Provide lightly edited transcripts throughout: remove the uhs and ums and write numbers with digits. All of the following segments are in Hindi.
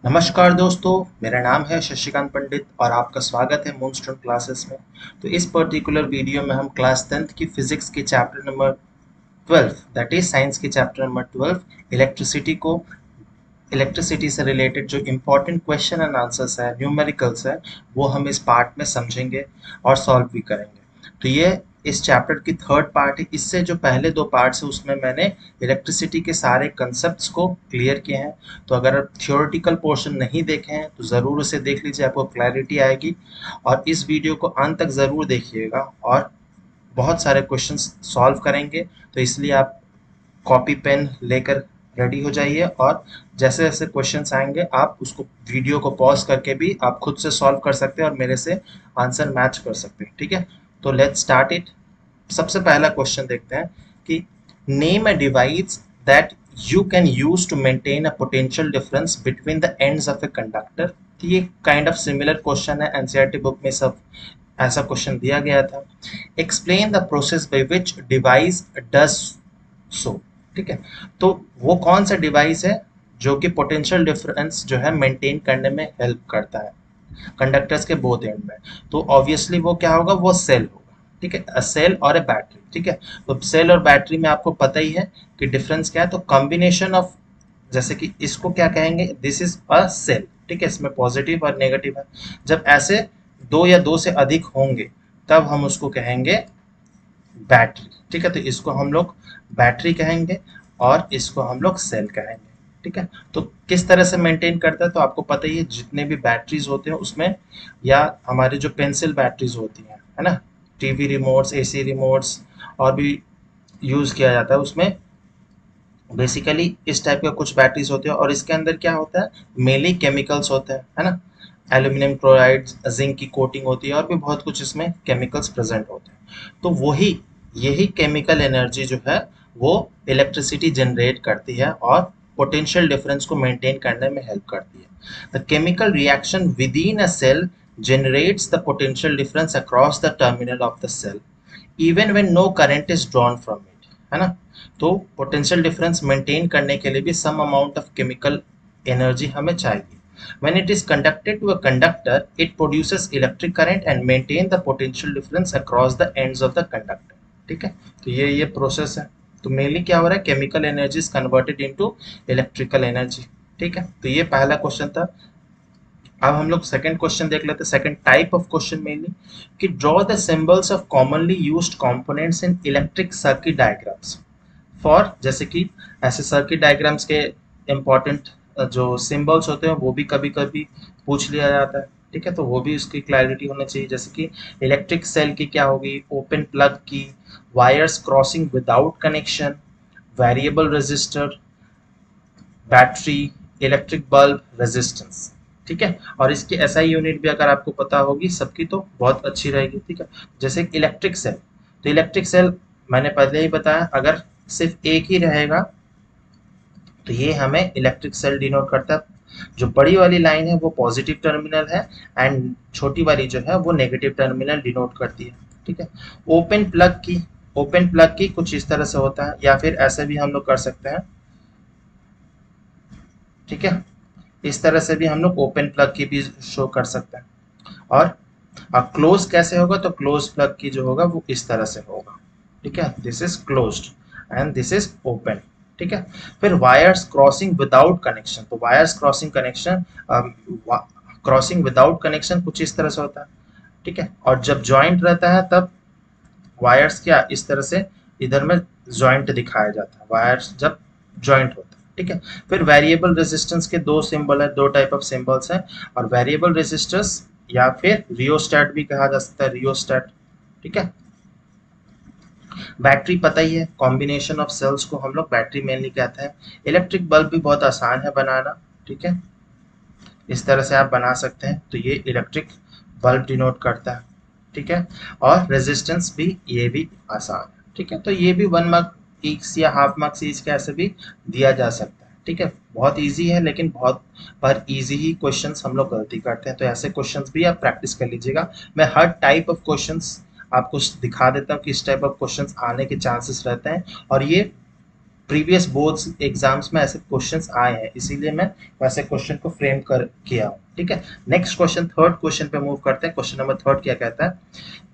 नमस्कार दोस्तों, मेरा नाम है शशिकांत पंडित और आपका स्वागत है मूनस्टोन क्लासेस में। तो इस पर्टिकुलर वीडियो में हम क्लास 10th की फिजिक्स की chapter number 12 that is science की चैप्टर नंबर 12 इलेक्ट्रिसिटी से रिलेटेड जो इम्पोर्टेंट क्वेश्चन एंड आंसर्स है, न्यूमेरिकल्स है, वो हम इस पार्ट में समझेंगे और सॉल्व भी करेंगे। तो ये इस चैप्टर की थर्ड पार्ट है। इससे जो पहले दो पार्ट्स है उसमें मैंने इलेक्ट्रिसिटी के सारे कंसेप्ट्स को क्लियर किए हैं। तो अगर आप थियोरेटिकल पोर्शन नहीं देखे हैं तो ज़रूर उसे देख लीजिए, आपको क्लैरिटी आएगी। और इस वीडियो को अंत तक ज़रूर देखिएगा और बहुत सारे क्वेश्चंस सॉल्व करेंगे। तो इसलिए आप कॉपी पेन लेकर रेडी हो जाइए और जैसे जैसे क्वेश्चंस आएंगे आप उसको वीडियो को पॉज करके भी आप खुद से सॉल्व कर सकते हैं और मेरे से आंसर मैच कर सकते हैं। ठीक है, तो लेट्स स्टार्ट इट। सबसे पहला क्वेश्चन देखते हैं कि name a device that you can use to maintain a potential difference between the ends of a conductor. तो ये काइंड ऑफ सिमिलर क्वेश्चन है, एनसीईआरटी बुक में सब ऐसा क्वेश्चन दिया गया था। Explain the process by which device does so. ठीक है, तो वो कौन सा डिवाइस है जो कि पोटेंशियल डिफरेंस जो है मेंटेन करने में हेल्प करता है कंडक्टर्स के बोथ एंड में। तो ऑब्वियसली वो क्या होगा, वो सेल होगा। ठीक है, अ सेल और ए बैटरी। ठीक है, तो सेल और बैटरी में आपको पता ही है कि डिफरेंस क्या है। तो कॉम्बिनेशन ऑफ, जैसे कि इसको क्या कहेंगे, दिस इज अ सेल। ठीक है, इसमें पॉजिटिव और नेगेटिव है। जब ऐसे दो या दो से अधिक होंगे तब हम उसको कहेंगे बैटरी। ठीक है, तो इसको हम लोग बैटरी कहेंगे और इसको हम लोग सेल कहेंगे। ठीक है, तो किस तरह से मेंटेन करता है तो आपको पता ही है। जितने भी बैटरीज होते हैं उसमें, या हमारी जो पेंसिल बैटरीज होती हैं, है ना, टीवी रिमोट्स, एसी रिमोट्स और भी यूज किया जाता है उसमें। बेसिकली इस टाइप के कुछ बैटरीज होते हैं और इसके अंदर क्या होता है, मेनली केमिकल्स होते हैं, है ना। एल्यूमिनियम क्लोराइड, जिंक की कोटिंग होती है और भी बहुत कुछ इसमें केमिकल्स प्रेजेंट होते हैं। तो वही यही केमिकल एनर्जी जो है वो इलेक्ट्रिसिटी जनरेट करती है और पोटेंशियल डिफरेंस को मेंटेन करने में हेल्प करती है। The chemical reaction within a cell generates the potential difference across the terminal of the cell even when no current is drawn from it, है ना। तो पोटेंशियल डिफरेंस मेंटेन करने के लिए भी some amount of chemical energy हमें चाहिए। When it is conducted to a conductor, it produces electric current and maintain the potential difference across the ends of the conductor। ठीक है, तो ये प्रोसेस है। तो मेनली क्या हो रहा है, chemical energy is converted into electrical energy. ठीक है, तो ये पहला क्वेश्चन था। अब हम लोग सेकंड क्वेश्चन देख लेते हैं, second type of question mainly, कि draw the symbols of commonly used components in electric circuit diagrams for. जैसे कि ऐसे सर्किट डायग्राम्स के इंपॉर्टेंट जो सिंबल्स होते हैं वो भी कभी कभी पूछ लिया जाता है। ठीक है, तो वो भी उसकी क्लैरिटी होनी चाहिए। जैसे कि इलेक्ट्रिक सेल की क्या होगी, open plug key, wires crossing without connection, variable resistor, battery, electric bulb, resistance. ठीक है, और इसकी एसआई यूनिट भी अगर आपको पता होगी सबकी तो बहुत अच्छी रहेगी। ठीक है, जैसे इलेक्ट्रिक सेल, तो इलेक्ट्रिक सेल मैंने पहले ही बताया, अगर सिर्फ एक ही रहेगा तो ये हमें इलेक्ट्रिक सेल डिनोट करता है। जो बड़ी वाली लाइन है वो पॉजिटिव टर्मिनल है एंड छोटी वाली जो है वो नेगेटिव टर्मिनल डिनोट करती है। ठीक है, ओपन प्लग की कुछ इस तरह से होता है, या फिर ऐसे भी हम लोग कर सकते हैं। ठीक है, इस तरह से भी हम लोग ओपन प्लग की भी शो कर सकते हैं। और क्लोज कैसे होगा, तो क्लोज प्लग की जो होगा वो इस तरह से होगा। ठीक है, this is closed end this is open. ठीक है, फिर वायर्स क्रॉसिंग विदाउट कनेक्शन, तो वायर्स क्रॉसिंग विदाउट कनेक्शन कुछ इस तरह से होता है। ठीक है, और जब जॉइंट रहता है तब वायर्स क्या इस तरह से इधर में जॉइंट दिखाया जाता है, वायर्स जब जॉइंट होता है। ठीक है, फिर वेरिएबल रेजिस्टेंस के दो सिंबल है, दो टाइप ऑफ सिंबल्स हैं। और वेरिएबल रेजिस्टेंस या फिर रियोस्टेट भी कहा जा सकता है, रियोस्टेट। ठीक है, बैटरी पता ही है, कॉम्बिनेशन ऑफ सेल्स को हम लोग बैटरी मेनली कहते हैं। इलेक्ट्रिक बल्ब भी बहुत आसान है बनाना। ठीक है, इस तरह से आप बना सकते हैं, तो ये इलेक्ट्रिक बल्ब डिनोट करता है। ठीक है, और रेजिस्टेंस भी, ये भी आसान है। ठीक है, तो ये भी 1 मार्क्स या हाफ मार्क्स ईच के ऐसे भी दिया जा सकता है। ठीक है, बहुत इजी है, लेकिन बहुत पर इजी ही क्वेश्चंस हम लोग गलती करते हैं, तो ऐसे क्वेश्चंस भी आप प्रैक्टिस कर लीजिएगा। मैं हर टाइप ऑफ क्वेश्चंस आपको दिखा देता हूँ कि इस टाइप ऑफ क्वेश्चंस आने के चांसेस रहते हैं। और ये प्रीवियस बोर्ड्स एग्जाम्स में ऐसे क्वेश्चंस आए हैं, इसीलिए मैं वैसे क्वेश्चन को फ्रेम कर किया हूँ। ठीक है, नेक्स्ट क्वेश्चन, थर्ड क्वेश्चन पे मूव करते हैं। क्वेश्चन नंबर थर्ड क्या कहता है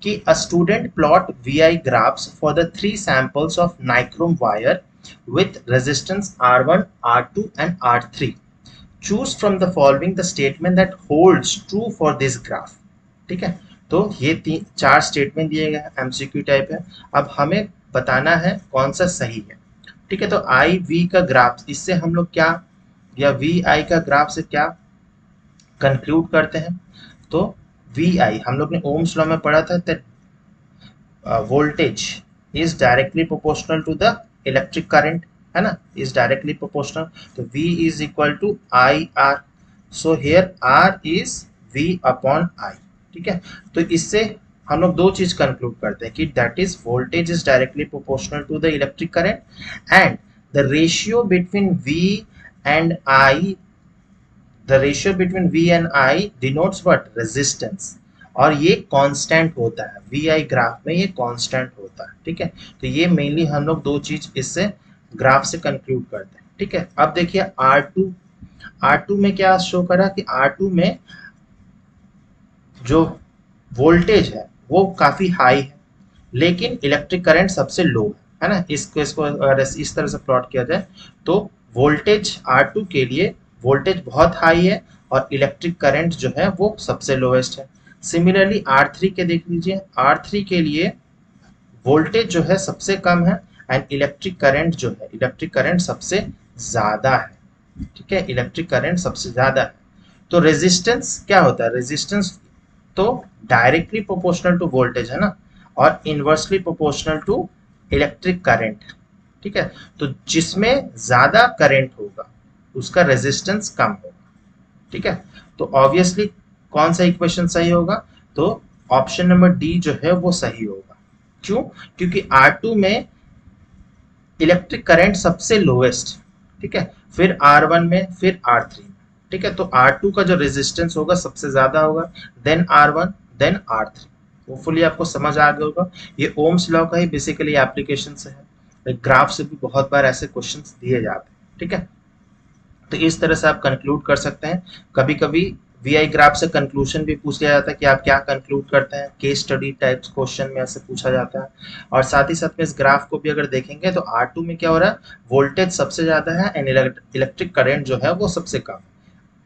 कि a student plot VI graphs for the 3 samples of nichrome wire with resistance R1, R2 and R3. Choose from the following the statement that holds true for this graph. ठीक है, तो ये 4 स्टेटमेंट दिए गए हैं, MCQ टाइप है। अब हमें बताना है कौन सा सही है। ठीक है, तो आई वी का ग्राफ, इससे हम लोग क्या, या वी आई का ग्राफ से क्या कंक्लूड करते हैं, तो वी आई हम लोग ने ओम्स लॉ में पढ़ा था that voltage is directly proportional to the electric current, है ना, इज डायरेक्टली प्रोपोर्शनल, तो V is equal to I R, so here R is V upon I। ठीक है, तो इससे हम लोग दो चीज कंक्लूड करते हैं कि that is voltage is directly proportional to the electric current and the ratio between V and I, the ratio between V and I denotes what, resistance, और ये कांस्टेंट होता है, VI ग्राफ में ये कांस्टेंट होता है। ठीक है, तो ये मेनली हम लोग दो चीज इससे ग्राफ से कंक्लूड करते हैं। ठीक है, अब देखिए R2 में क्या शो करा कि R2 में जो वोल्टेज है वो काफी हाई है, लेकिन इलेक्ट्रिक करंट सबसे लो है ना। इसको अगर इस तरह से प्लॉट किया जाए तो वोल्टेज R2 के लिए वोल्टेज बहुत हाई है और इलेक्ट्रिक करंट जो है वो सबसे लोएस्ट है। सिमिलरली R3 के देख लीजिए, R3 के लिए वोल्टेज जो है सबसे कम है एंड इलेक्ट्रिक करंट जो है, इलेक्ट्रिक करंट सबसे ज्यादा है। ठीक है, इलेक्ट्रिक करंट सबसे ज्यादा है। तो रेजिस्टेंस क्या होता है, रेजिस्टेंस तो डायरेक्टली प्रोपोर्शनल टू वोल्टेज है ना, और inversely proportional to electric current. ठीक है, तो जिसमें ज्यादा करंट होगा उसका रेजिस्टेंस कम होगा। ठीक है, तो ऑब्वियसली कौन सा इक्वेशन सही होगा, तो ऑप्शन नंबर डी जो है वो सही होगा। क्यों, क्योंकि R2 में इलेक्ट्रिक करंट सबसे लोएस्ट, ठीक है, फिर R1 में, फिर R3 में। ठीक है, तो R2 का जो रेजिस्टेंस होगा सबसे ज्यादा होगा, then R1, then R3। Hopefully आपको समझ आ गया होगा। ये ओम्स लॉ का ही बेसिकली एप्लीकेशन से है, ग्राफ से भी बहुत बार ऐसे क्वेश्चंस दिए जाते हैं। ठीक है, तो इस तरह से आप कंक्लूड कर सकते हैं। कभी कभी VI ग्राफ से कंक्लूजन भी पूछ लिया जाता है कि आप क्या कंक्लूड करते हैं, केस स्टडी टाइप्स क्वेश्चन में ऐसे पूछा जाता है। और साथ ही साथ में इस ग्राफ को भी अगर देखेंगे तो R2 में क्या हो रहा है, वोल्टेज सबसे ज्यादा है एंड इलेक्ट्रिक करंट जो है वो सबसे कम है।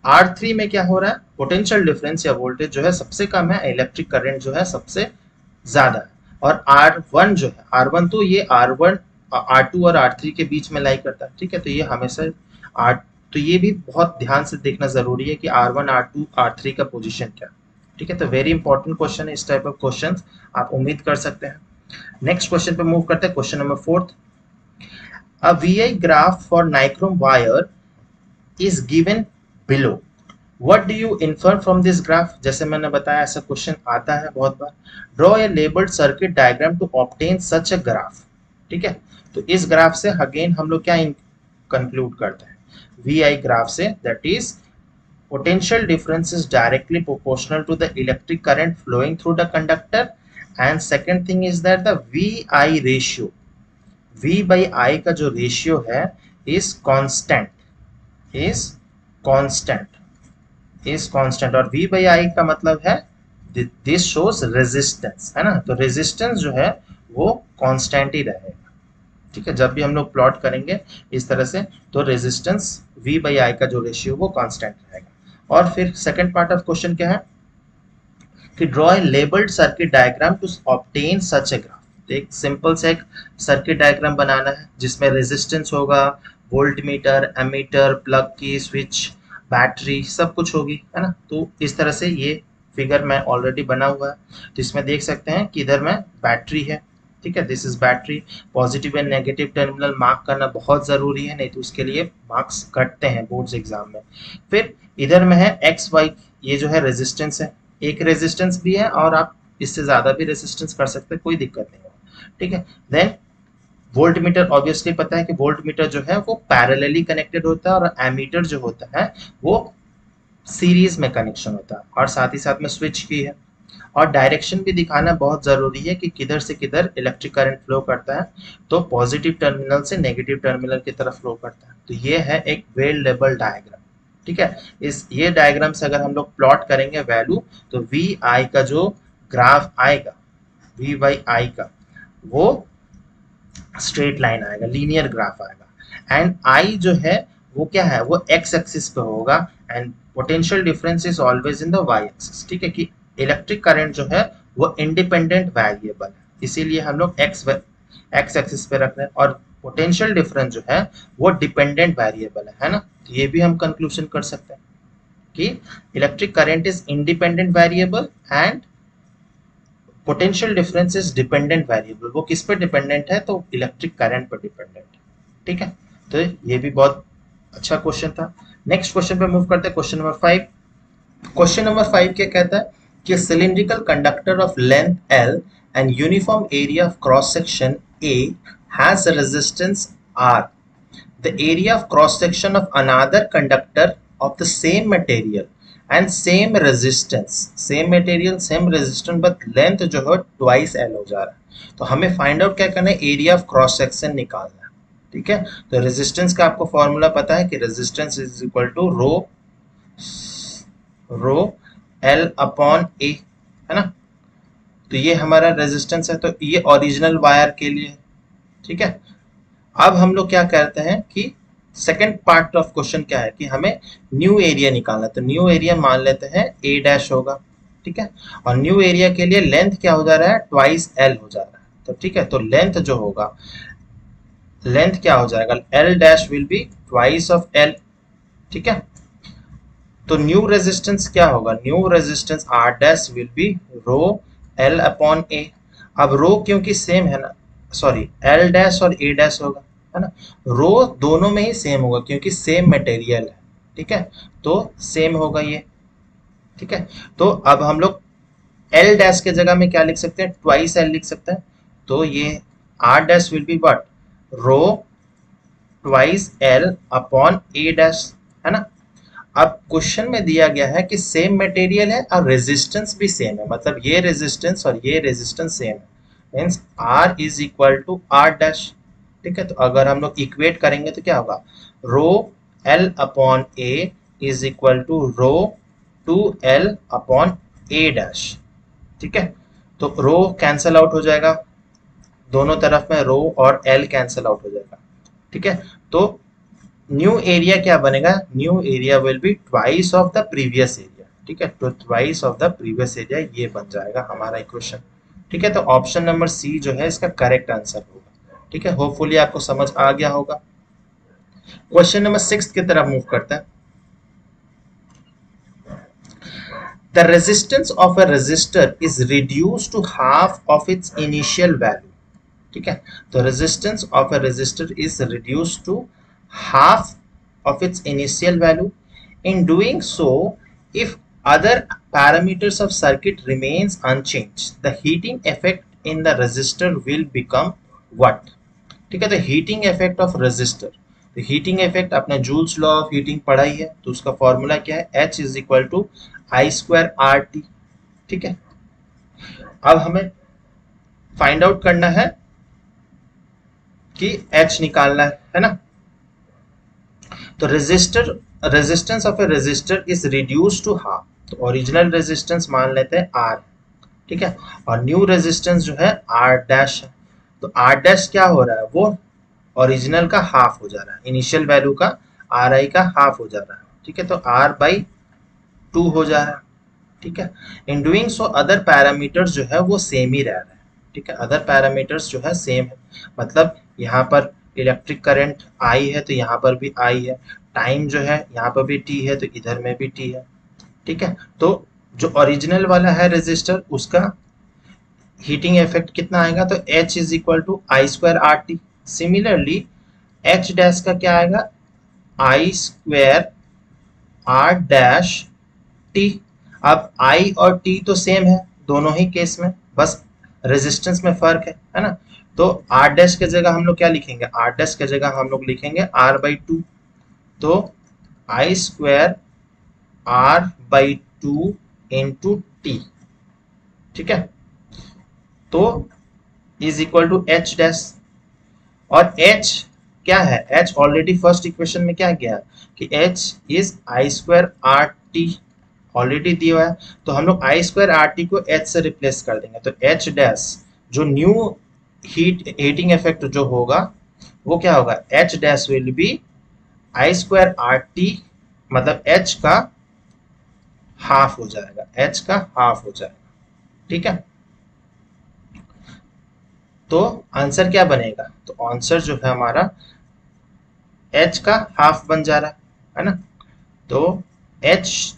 R3 में क्या हो रहा है, पोटेंशियल डिफरेंस या वोल्टेज जो है सबसे कम है, इलेक्ट्रिक करंट जो है सबसे ज्यादा है। और R1 जो है, R1 तो ये R1 R2 और R3 के बीच में लाई करता है। ठीक है, तो ये हमेशा तो ये भी बहुत ध्यान से देखना जरूरी है कि R1, R2, R3 का पोजीशन क्या। ठीक है, तो वेरी इंपॉर्टेंट क्वेश्चन है, इस टाइप ऑफ क्वेश्चंस आप उम्मीद कर सकते हैं। नेक्स्ट क्वेश्चन पे मूव करते हैं, question number 4। A VI graph for nichrome wire is given below, what do you infer from this graph. जैसे मैंने बताया ऐसा क्वेश्चन आता है बहुत बार। Draw a labelled circuit diagram to obtain such a graph. ठीक है, तो इस ग्राफ से अगेन हम लोग क्या कंक्लूड करते हैं, VI graph से, that is potential difference is directly proportional to the electric current flowing through the conductor, and second thing is that the VI ratio, V by I का जो रेशियो है is constant, और V by I का मतलब है this shows resistance, है ना, तो रेजिस्टेंस जो है वो कांस्टेंट ही रहेगा। ठीक है, जब भी हम लोग प्लॉट करेंगे इस तरह से तो रेजिस्टेंस V by I का जो रेशियो वो कांस्टेंट रहेगा। और फिर सेकंड पार्ट ऑफ क्वेश्चन क्या है कि draw a labelled circuit diagram to obtain such a graph. एक सिंपल से एक सर्किट डायग्राम बनाना है जिसमें रेजिस्टेंस होगा, voltmeter, ammeter, plug key switch, battery सब कुछ होगी, है ना। तो इस तरह से ये फिगर में ऑलरेडी बना हुआ है, तो इसमें देख सकते हैं कि इधर में बैटरी है। ठीक है, this is battery. Positive and negative terminal mark करना बहुत जरूरी है, नहीं तो उसके लिए मार्क्स कटते हैं बोर्ड्स एग्जाम में। फिर इधर में है एक्स वाई, ये जो है रेजिस्टेंस है, एक रेजिस्टेंस भी है और आप इससे ज्यादा भी रेजिस्टेंस कर सकते हैं, कोई दिक्कत नहीं है। ठीक है, देन वोल्ट मीटर, ऑब्वियसली पता है कि वोल्ट मीटर जो है वो पैरेलली कनेक्टेड होता है और एमीटर जो होता है वो सीरीज में कनेक्शन होता है, और साथ ही साथ में स्विच की है। और डायरेक्शन भी दिखाना बहुत जरूरी है कि किधर से किधर इलेक्ट्रिक करंट फ्लो करता है। तो पॉजिटिव टर्मिनल से नेगेटिव टर्मिनल की तरफ फ्लो करता है। तो ये है एक वेल लेवल डायग्राम। ठीक है, इस ये डायग्राम से अगर हम लोग प्लॉट करेंगे वैल्यू, तो वी आई का जो ग्राफ आएगा, वी बाई आई का, वो स्ट्रेट लाइन आएगा, लीनियर ग्राफ आएगा। एंड आई जो है वो क्या है, वो एक्स एक्सिस पे होगा। And potential difference is always in the Y axis. ठीक है, कि इलेक्ट्रिक करंट जो है वो इंडिपेंडेंट वेरिएबल है, इसीलिए हम लोग एक्स एक्सिस पे रख रहे हैं। और पोटेंशियल डिफरेंस जो है वो डिपेंडेंट वेरिएबल है ना। तो ये भी हम कंक्लूजन कर सकते हैं कि electric current is independent variable and potential difference is dependent variable. वो किस पे डिपेंडेंट है, तो इलेक्ट्रिक करंट पर डिपेंडेंट है। ठीक है, तो ये भी बहुत अच्छा क्वेश्चन था। नेक्स्ट क्वेश्चन पे मूव करते हैं, क्वेश्चन नंबर 5। क्वेश्चन नंबर 5 क्या कहता है कि cylindrical conductor of length L and uniform area of cross section A has a resistance R. The area of cross section of another conductor of the same material and same resistance, same material same resistance, but length जो है twice L हो जा रहा है। तो हमें फाइंड आउट क्या करना है, एरिया ऑफ क्रॉस सेक्शन निकालना है। ठीक है, तो रेजिस्टेंस का आपको फॉर्मूला पता है कि resistance is equal to rho L upon A, है ना। तो ये हमारा रेजिस्टेंस है, तो ये ओरिजिनल वायर के लिए। ठीक है, अब हम लोग क्या करते हैं कि सेकंड पार्ट ऑफ क्वेश्चन क्या है कि हमें न्यू एरिया निकालना है। तो न्यू एरिया मान लेते हैं ए डैश होगा। ठीक है, और न्यू एरिया के लिए लेंथ क्या हो जा रहा है, ट्वाइस एल हो जा रहा है। तो ठीक है, तो लेंथ जो होगा, लेंथ क्या हो जाएगा, L dash will be twice of L. ठीक है, तो न्यू रेजिस्टेंस क्या होगा, new resistance R dash will be rho L upon A. अब रो क्योंकि सेम है ना, सॉरी एल डैश और ए डैश होगा, है ना। रो दोनों में ही सेम होगा क्योंकि सेम मटेरियल है। ठीक है, तो सेम होगा ये। ठीक है, तो अब हम लोग एल डैश के जगह में क्या लिख सकते हैं, ट्वाइस एल लिख सकते हैं। तो ये R dash will be what, rho twice L upon A dash, है ना। अब क्वेश्चन में दिया गया है कि सेम मटेरियल है और रेजिस्टेंस भी सेम है, मतलब ये रेजिस्टेंस और ये रेजिस्टेंस सेम है, means R is equal to R dash. ठीक है, तो अगर हम लोग इक्वेट करेंगे तो क्या होगा, rho L upon A is equal to rho two L upon A dash. ठीक है, तो रो कैंसल आउट हो जाएगा, दोनों तरफ में रो और एल कैंसल आउट हो जाएगा। ठीक है, तो न्यू एरिया क्या बनेगा, new area will be twice of the previous area. ठीक है, तो twice of the previous area, ये बन जाएगा हमारा इक्वेशन। ठीक है, तो ऑप्शन नंबर सी जो है इसका करेक्ट आंसर होगा। ठीक है, होपफुली आपको समझ आ गया होगा। क्वेश्चन नंबर 6 की तरफ मूव करते हैं। The resistance of a resistor is reduced to half of its initial value. ठीक है, तो resistance of a resistor is reduced to half of its initial value. In doing so, if other parameters of circuit remains unchanged, the heating effect in the resistor will become what? ठीक है, तो heating effect of resistor, तो हीटिंग इफेक्ट आपने जूल्स लॉ ऑफ हीटिंग पढ़ाई है, तो उसका फॉर्मूला क्या है, H is equal to I square R T. ठीक है, अब हमें फाइंड आउट करना है कि H निकालना है ना। तो resistance of a resistor is reduce to half, तो ओरिजिनल रेजिस्टेंस मान लेते हैं R। ठीक है, और न्यू रेजिस्टेंस जो है R डैश है। तो R डैश क्या हो रहा है, वो ओरिजिनल का हाफ हो जा रहा है, इनिशियल वैल्यू का आर आई का हाफ हो जा रहा है। ठीक है, तो R बाई 2 हो जा रहा है। ठीक है, in doing so other parameters जो है वो सेम ही रह रहे हैं। ठीक है, अदर पैरामीटर्स जो है सेम है, मतलब यहाँ पर इलेक्ट्रिक करंट आई है तो यहाँ पर भी आई है, टाइम जो है यहाँ पर भी टी है तो इधर में भी टी है। ठीक है, तो जो ओरिजिनल वाला है रेजिस्टर उसका हीटिंग इफेक्ट कितना आएगा, तो H is equal to I square R T. Similarly H dash का क्या आएगा, I square R dash T. अब I और T तो सेम है दोनों ही केस में, बस रेजिस्टेंस में फर्क है ना। तो R डैश के जगह हम लोग क्या लिखेंगे, R डैश के जगह हम लोग लिखेंगे R बाई 2। तो I square R by 2 into T. ठीक है, तो is equal to H dash, और h क्या है, h ऑलरेडी फर्स्ट इक्वेशन में क्या गया कि h is I square R T, already दिया हुआ है, तो हम लोग आई स्क्वायर आर टी को h से रिप्लेस कर देंगे, तो h डैश जो न्यू हीटिंग इफेक्ट जो होगा वो क्या होगा, h dash will be I square R T, मतलब h का हाफ हो जाएगा, h का हाफ हो जाएगा, ठीक है। तो आंसर क्या बनेगा, तो आंसर जो है हमारा h का हाफ बन जा रहा है ना, तो h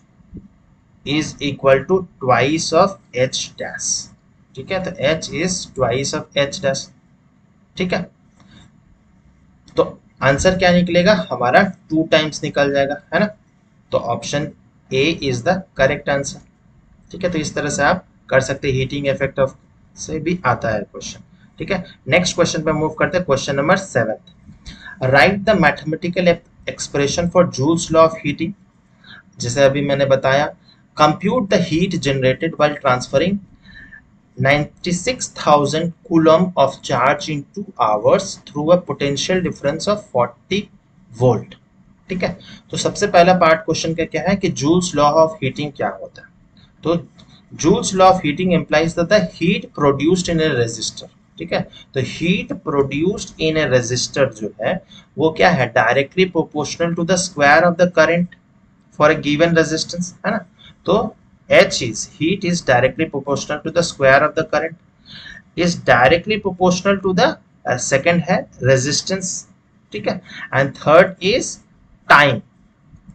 is equal to twice of h dash, ठीक है, तो h is twice of h dash, ठीक है। तो आंसर क्या निकलेगा हमारा, 2 टाइम्स निकल जाएगा, है ना, तो option A is the correct answer, ठीक है। तो इस तरह से आप कर सकते हैं, हीटिंग इफेक्ट ऑफ से भी आता है क्वेश्चन, ठीक है। नेक्स्ट क्वेश्चन पे मूव करते हैं, question number 7, right the mathematical expression for joules law of heating. जैसे अभी मैंने बताया, compute the heat generated while transferring 96,000 coulomb of charge in 2 hours through a potential difference of 40 volt, ठीक है। तो सबसे पहला पार्ट क्वेश्चन का क्या है कि जूल्स लॉ ऑफ हीटिंग क्या होता है, तो joules law of heating implies that the heat produced in a resistor, ठीक है, तो heat produced in a resistor जो है वो क्या है, directly proportional to the square of the current for a given resistance, है ना, तो H is heat is directly proportional to the square of the current is directly proportional to the second है resistance, ठीक है, and third is time,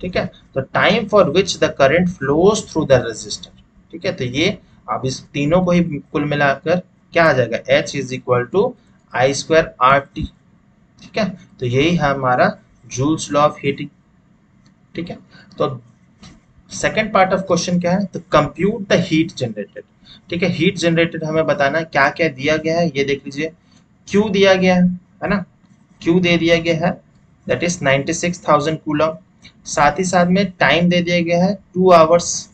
ठीक है, तो time for which the current flows through the resistor, ठीक है। तो ये अब इस तीनों को ही कुल मिलाकर क्या आ जाएगा, H is equal to I square R T, ठीक है, तो यही है हमारा जूल्स लॉ ऑफ हीटिंग, ठीक है। तो सेकेंड पार्ट ऑफ क्वेश्चन क्या है, तो कंप्यूट द हीट जनरेटेड, ठीक है, हीट जनरेटेड हमें बताना है क्या क्या दिया गया है, ये देख लीजिए, Q दिया गया है ना, Q दे दिया गया है, दैट इज 96,000 कूलम, साथ ही साथ में टाइम दे दिया गया है 2 आवर्स,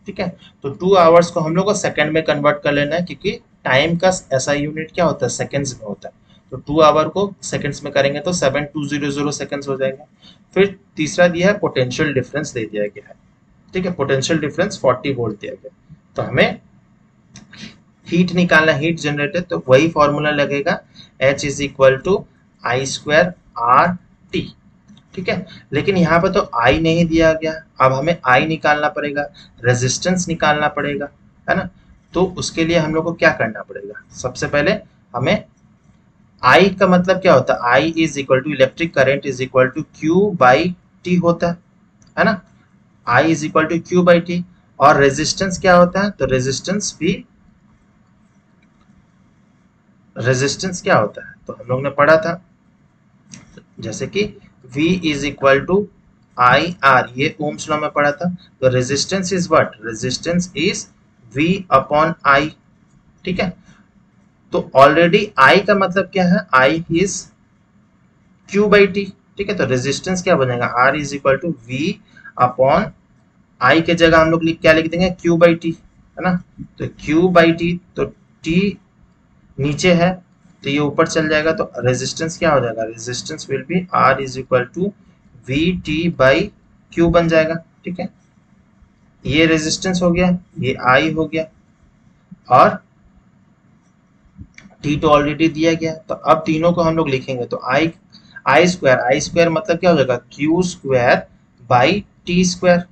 ठीक है, तो 2 आवर्स को हम लोग को सेकंड में कन्वर्ट कर लेना है, क्योंकि टाइम का ऐसा यूनिट क्या होता है, सेकंड्स में होता है, तो 2 आवर को सेकंड्स में करेंगे तो 7200 सेकंड्स हो जाएंगे। फिर तीसरा दिया है पोटेंशियल डिफरेंस दे दिया गया है, ठीक है, पोटेंशियल डिफरेंस 40 वोल्ट दिया गया, तो हमें हीट निकालना, हीट जनरेटेड, तो वही फॉर्मूला लगेगा H is equal to I square R T, ठीक है, लेकिन यहाँ पे तो I नहीं दिया गया, अब हमें I निकालना पड़ेगा, रेजिस्टेंस निकालना पड़ेगा, है ना, तो उसके लिए हम लोग को क्या करना पड़ेगा, सबसे पहले हमें I का मतलब क्या होता है, I is equal to electric current is equal to Q by T होता है ना, I is equal to Q by T, और रेजिस्टेंस क्या होता है, तो रेजिस्टेंस क्या होता है, तो हम लोग ने पढ़ा था, जैसे कि V is equal to I R, ये ओम्स लॉ में पढ़ा था, तो resistance is what, resistance is V upon I, ठीक है, तो ऑलरेडी I का मतलब क्या है, I is Q by T, ठीक है, तो रेजिस्टेंस क्या बनेगा, R is equal to V upon I के जगह हम लोग क्या लिख देंगे, Q बाई टी, है ना, तो Q बाई टी, तो T नीचे है तो ये ऊपर चल जाएगा, तो रेजिस्टेंस क्या हो जाएगा, resistance will be R is equal to V T by Q बन जाएगा, ठीक है, ये रेजिस्टेंस हो गया, ये I हो गया, और T तो ऑलरेडी दिया गया, तो अब तीनों को हम लोग लिखेंगे, तो आई स्क्वायर मतलब क्या हो जाएगा, Q square by T square,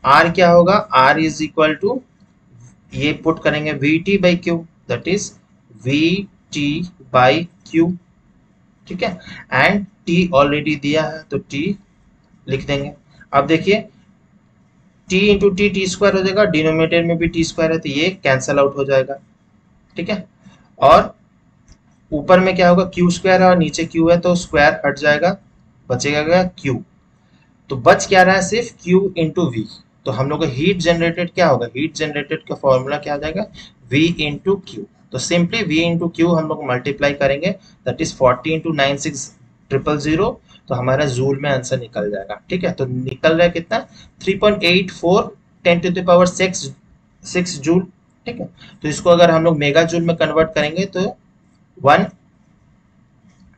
R क्या होगा, R इज इक्वल टू, ये पुट करेंगे we T by Q, that is we T by Q, ठीक है, एंड T ऑलरेडी दिया है तो T लिख देंगे। अब देखिए T इंटू टी स्क्वायर हो जाएगा, डिनोमिनेटर में भी टी स्क्वायर है तो ये कैंसल आउट हो जाएगा, ठीक है, और ऊपर में क्या होगा, क्यू स्क्वायर है और नीचे क्यू है तो स्क्वायर हट जाएगा, बचेगा क्यू, तो बच क्या रहा है, सिर्फ Q इंटू वी, तो हम लोग को हीट जनरेटेड क्या होगा, हीट जनरेटेड का फॉर्मूला क्या आ जाएगा, V इंटू क्यू, तो सिंपली V इंटू क्यू हम लोग मल्टीप्लाई करेंगे, दैट इज 40 इंटू 96,000, तो हमारा जूल में आंसर निकल जाएगा, ठीक है, तो निकल रहा है कितना, 3.84 10 टू द पावर 6 जूल, ठीक है। तो इसको अगर हम लोग मेगा जूल में कन्वर्ट करेंगे तो वन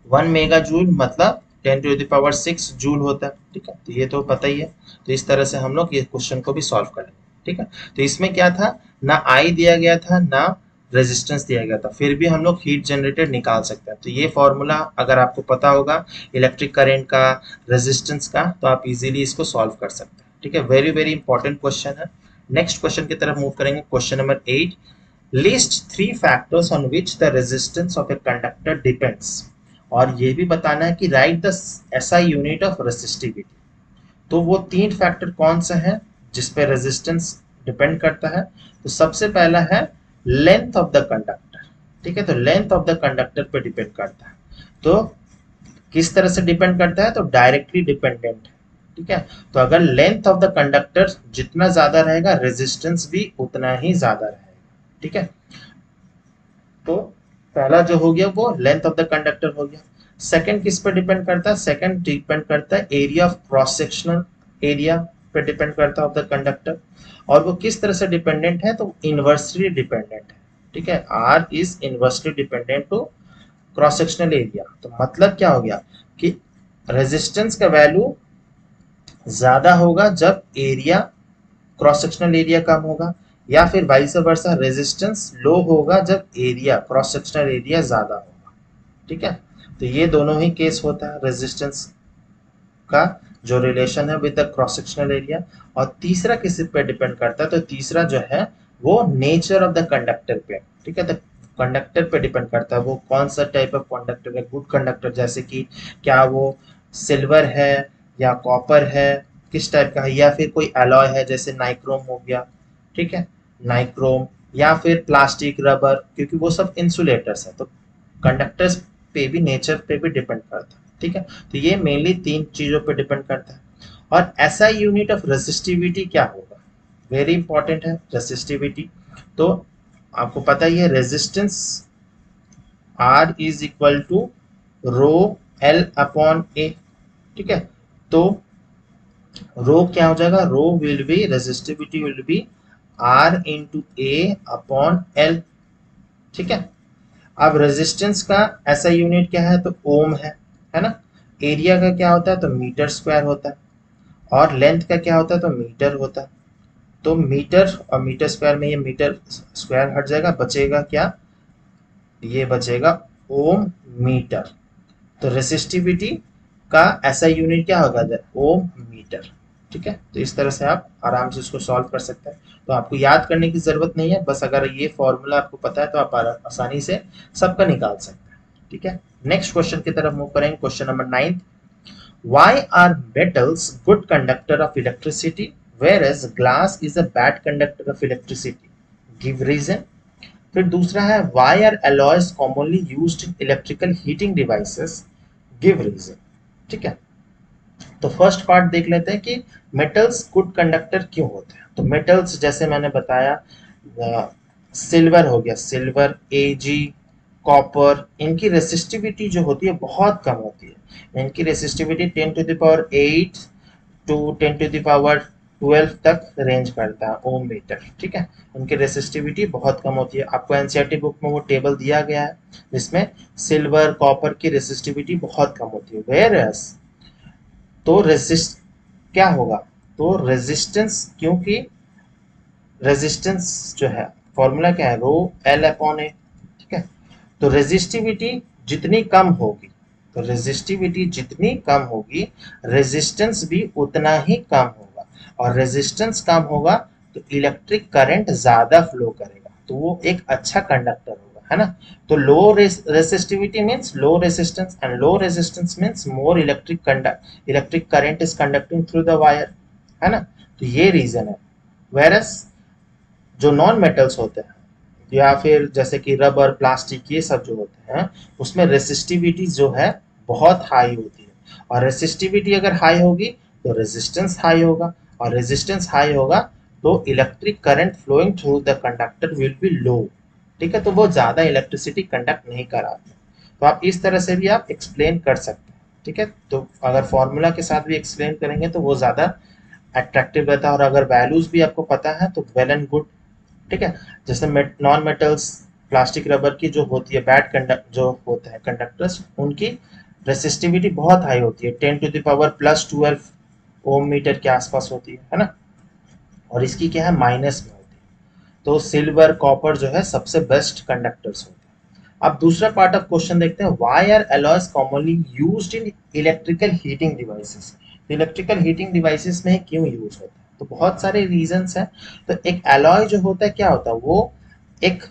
वन मेगा जूल मतलब 10⁶ जूल होता है। ठीक है, तो ये तो पता ही है। तो इस तरह से हम लोग ये क्वेश्चन को भी सॉल्व करेंगे। ठीक है, तो इसमें क्या था, ना आई दिया गया था ना रेजिस्टेंस दिया गया था, फिर भी हम लोग हीट जनरेटेड निकाल सकते हैं। तो ये फॉर्मूला अगर आपको पता होगा इलेक्ट्रिक करंट का, रेजिस्टेंस का, तो आप इजीली इसको सॉल्व कर सकते हैं। ठीक है, वेरी वेरी इंपॉर्टेंट क्वेश्चन है। नेक्स्ट क्वेश्चन की तरफ मूव करेंगे। Question number 8, list 3 factors on which the resistance of a conductor depends. और ये भी बताना है कि right the SI unit of resistivity. तो वो 3 फैक्टर कौन से हैं जिस पे रेजिस्टेंस डिपेंड करता है। तो सबसे पहला है लेंथ ऑफ द कंडक्टर। ठीक है, तो लेंथ ऑफ द कंडक्टर पे डिपेंड करता है। तो किस तरह से डिपेंड करता है, तो डायरेक्टली डिपेंडेंट है। ठीक है, तो अगर लेंथ ऑफ द कंडक्टर जितना ज्यादा रहेगा रेजिस्टेंस भी उतना ही ज्यादा रहेगा। ठीक है, तो पहला जो हो गया वो लेंथ ऑफ द कंडक्टर हो गया। सेकंड किस पर डिपेंड करता है, सेकंड डिपेंड करता है area of cross sectional area पे डिपेंड करता है ऑफ द कंडक्टर। और वो किस तरह से डिपेंडेंट है, तो इनवर्सली डिपेंडेंट है। ठीक है, R is inversely dependent to cross sectional area. तो मतलब क्या हो गया कि रेजिस्टेंस का वैल्यू ज्यादा होगा जब एरिया, क्रॉस सेक्शनल एरिया कम होगा, या फिर वाइस वर्सा रेजिस्टेंस लो होगा जब एरिया, क्रॉस सेक्शनल एरिया ज्यादा होगा। ठीक है, तो ये दोनों ही केस होता है रेजिस्टेंस का जो रिलेशन है with the cross sectional area. और तीसरा किस पे डिपेंड करता है, तो तीसरा जो है वो नेचर ऑफ द कंडक्टर पे। ठीक है, तो कंडक्टर पे डिपेंड करता है वो कौन सा टाइप ऑफ कंडक्टर है। गुड कंडक्टर जैसे कि क्या वो सिल्वर है या कॉपर है, किस टाइप का है, या फिर कोई अलॉय है जैसे नाइक्रोम हो गया। ठीक है, नाइक्रोम या फिर प्लास्टिक, रबर, क्योंकि वो सब इंसुलेटर्स है। तो कंडक्टर्स पे भी, नेचर पे भी डिपेंड करता है। ठीक है, तो ये मेनली 3 चीजों पे डिपेंड करता है। और एसआई यूनिट ऑफ रेसिस्टिविटी क्या होगा, वेरी इंपॉर्टेंट है रेसिस्टिविटी। तो आपको पता ही है resistance R is equal to rho L upon A. ठीक है, तो रो क्या हो जाएगा, rho will be, resistivity will be R into A upon L. ठीक है, अब रेजिस्टेंस का ऐसा यूनिट क्या है, तो ओम है ना। एरिया का क्या होता है, तो मीटर स्क्वायर होता है। और लेंथ का क्या होता है, तो मीटर होता है। तो मीटर और मीटर स्क्वायर में ये मीटर स्क्वायर हट जाएगा, बचेगा क्या, ये बचेगा ओम मीटर। तो रेसिस्टिविटी का ऐसा यूनिट क्या होगा, ओम मीटर। ठीक है, तो इस तरह से आप आराम से इसको सॉल्व कर सकते हैं। तो आपको याद करने की जरूरत नहीं है, बस अगर ये फॉर्मूला आपको पता है तो आप आसानी से सबका निकाल सकते हैं। ठीक है, नेक्स्ट क्वेश्चन की तरफ मूव करेंगे। Question number 9, why are metals good conductor of electricity whereas glass is a bad conductor of electricity, give reason। फिर दूसरा है why are alloys commonly used in electrical heating devices, give reason। ठीक है, तो फर्स्ट पार्ट देख लेते हैं कि मेटल्स गुड कंडक्टर क्यों होते हैं। तो मेटल्स जैसे मैंने बताया, सिल्वर हो गया, सिल्वर, एजी, कॉपर, इनकी रेसिस्टिविटी जो होती है बहुत कम होती है। इनकी रेसिस्टिविटी 10⁸ टू 10⁻12 तक रेंज करता है ओम मीटर। ठीक है, उनकी रेसिस्टिविटी बहुत कम होती है। आपको एनसीईआरटी बुक में वो टेबल दिया गया है जिसमें सिल्वर, कॉपर की रेसिस्टिविटी बहुत कम होती है। वेयरएस तो रेजिस्ट क्या होगा, तो रेजिस्टेंस, क्योंकि रेजिस्टेंस जो है फॉर्मूला क्या है, रो एल अपॉन ए। ठीक है, तो रेजिस्टिविटी जितनी कम होगी, तो रेजिस्टिविटी जितनी कम होगी रेजिस्टेंस भी उतना ही कम होगा। और रेजिस्टेंस कम होगा तो इलेक्ट्रिक करंट ज्यादा फ्लो करेगा, तो वो एक अच्छा कंडक्टर होगा, है ना। तो low resistivity means low resistance, and low resistance means more electric current is conducting through the wire, है ना। तो ये रीजन है। वेरस जो नॉन मेटल्स होते हैं या फिर जैसे कि रबर, प्लास्टिक, ये सब जो होते हैं उसमें रेसिस्टिविटी जो है बहुत हाई होती है। और रेसिस्टिविटी अगर हाई होगी तो रेजिस्टेंस हाई होगा, और रेजिस्टेंस हाई होगा तो electric current flowing through the conductor will be low. ठीक है, तो वो ज्यादा इलेक्ट्रिसिटी कंडक्ट नहीं कराते। तो आप इस तरह से भी आप एक्सप्लेन कर सकते हैं। ठीक है, तो अगर फॉर्मूला के साथ भी एक्सप्लेन करेंगे तो वो ज्यादा अट्रैक्टिव रहता है। और अगर वैल्यूज भी आपको पता है तो वेल एंड गुड। ठीक है। जैसे नॉन मेटल्स, प्लास्टिक, रबर की जो होती है बैड कंडक्ट जो होते हैं कंडक्टर्स, उनकी रेसिस्टिविटी बहुत हाई होती है, 10⁻+12 ओम मीटर के आसपास होती है ना। और इसकी क्या है, माइनस में होती है। तो सिल्वर कॉपर जो है सबसे बेस्ट कंडक्टर्स होते हैं। अब दूसरा पार्ट ऑफ क्वेश्चन देखते हैं, why are alloys commonly used in electrical heating devices. Electrical heating devices में क्यों यूज होता है, तो बहुत सारे रीजंस हैं। तो एक एलॉय जो होता है क्या होता है, वो एक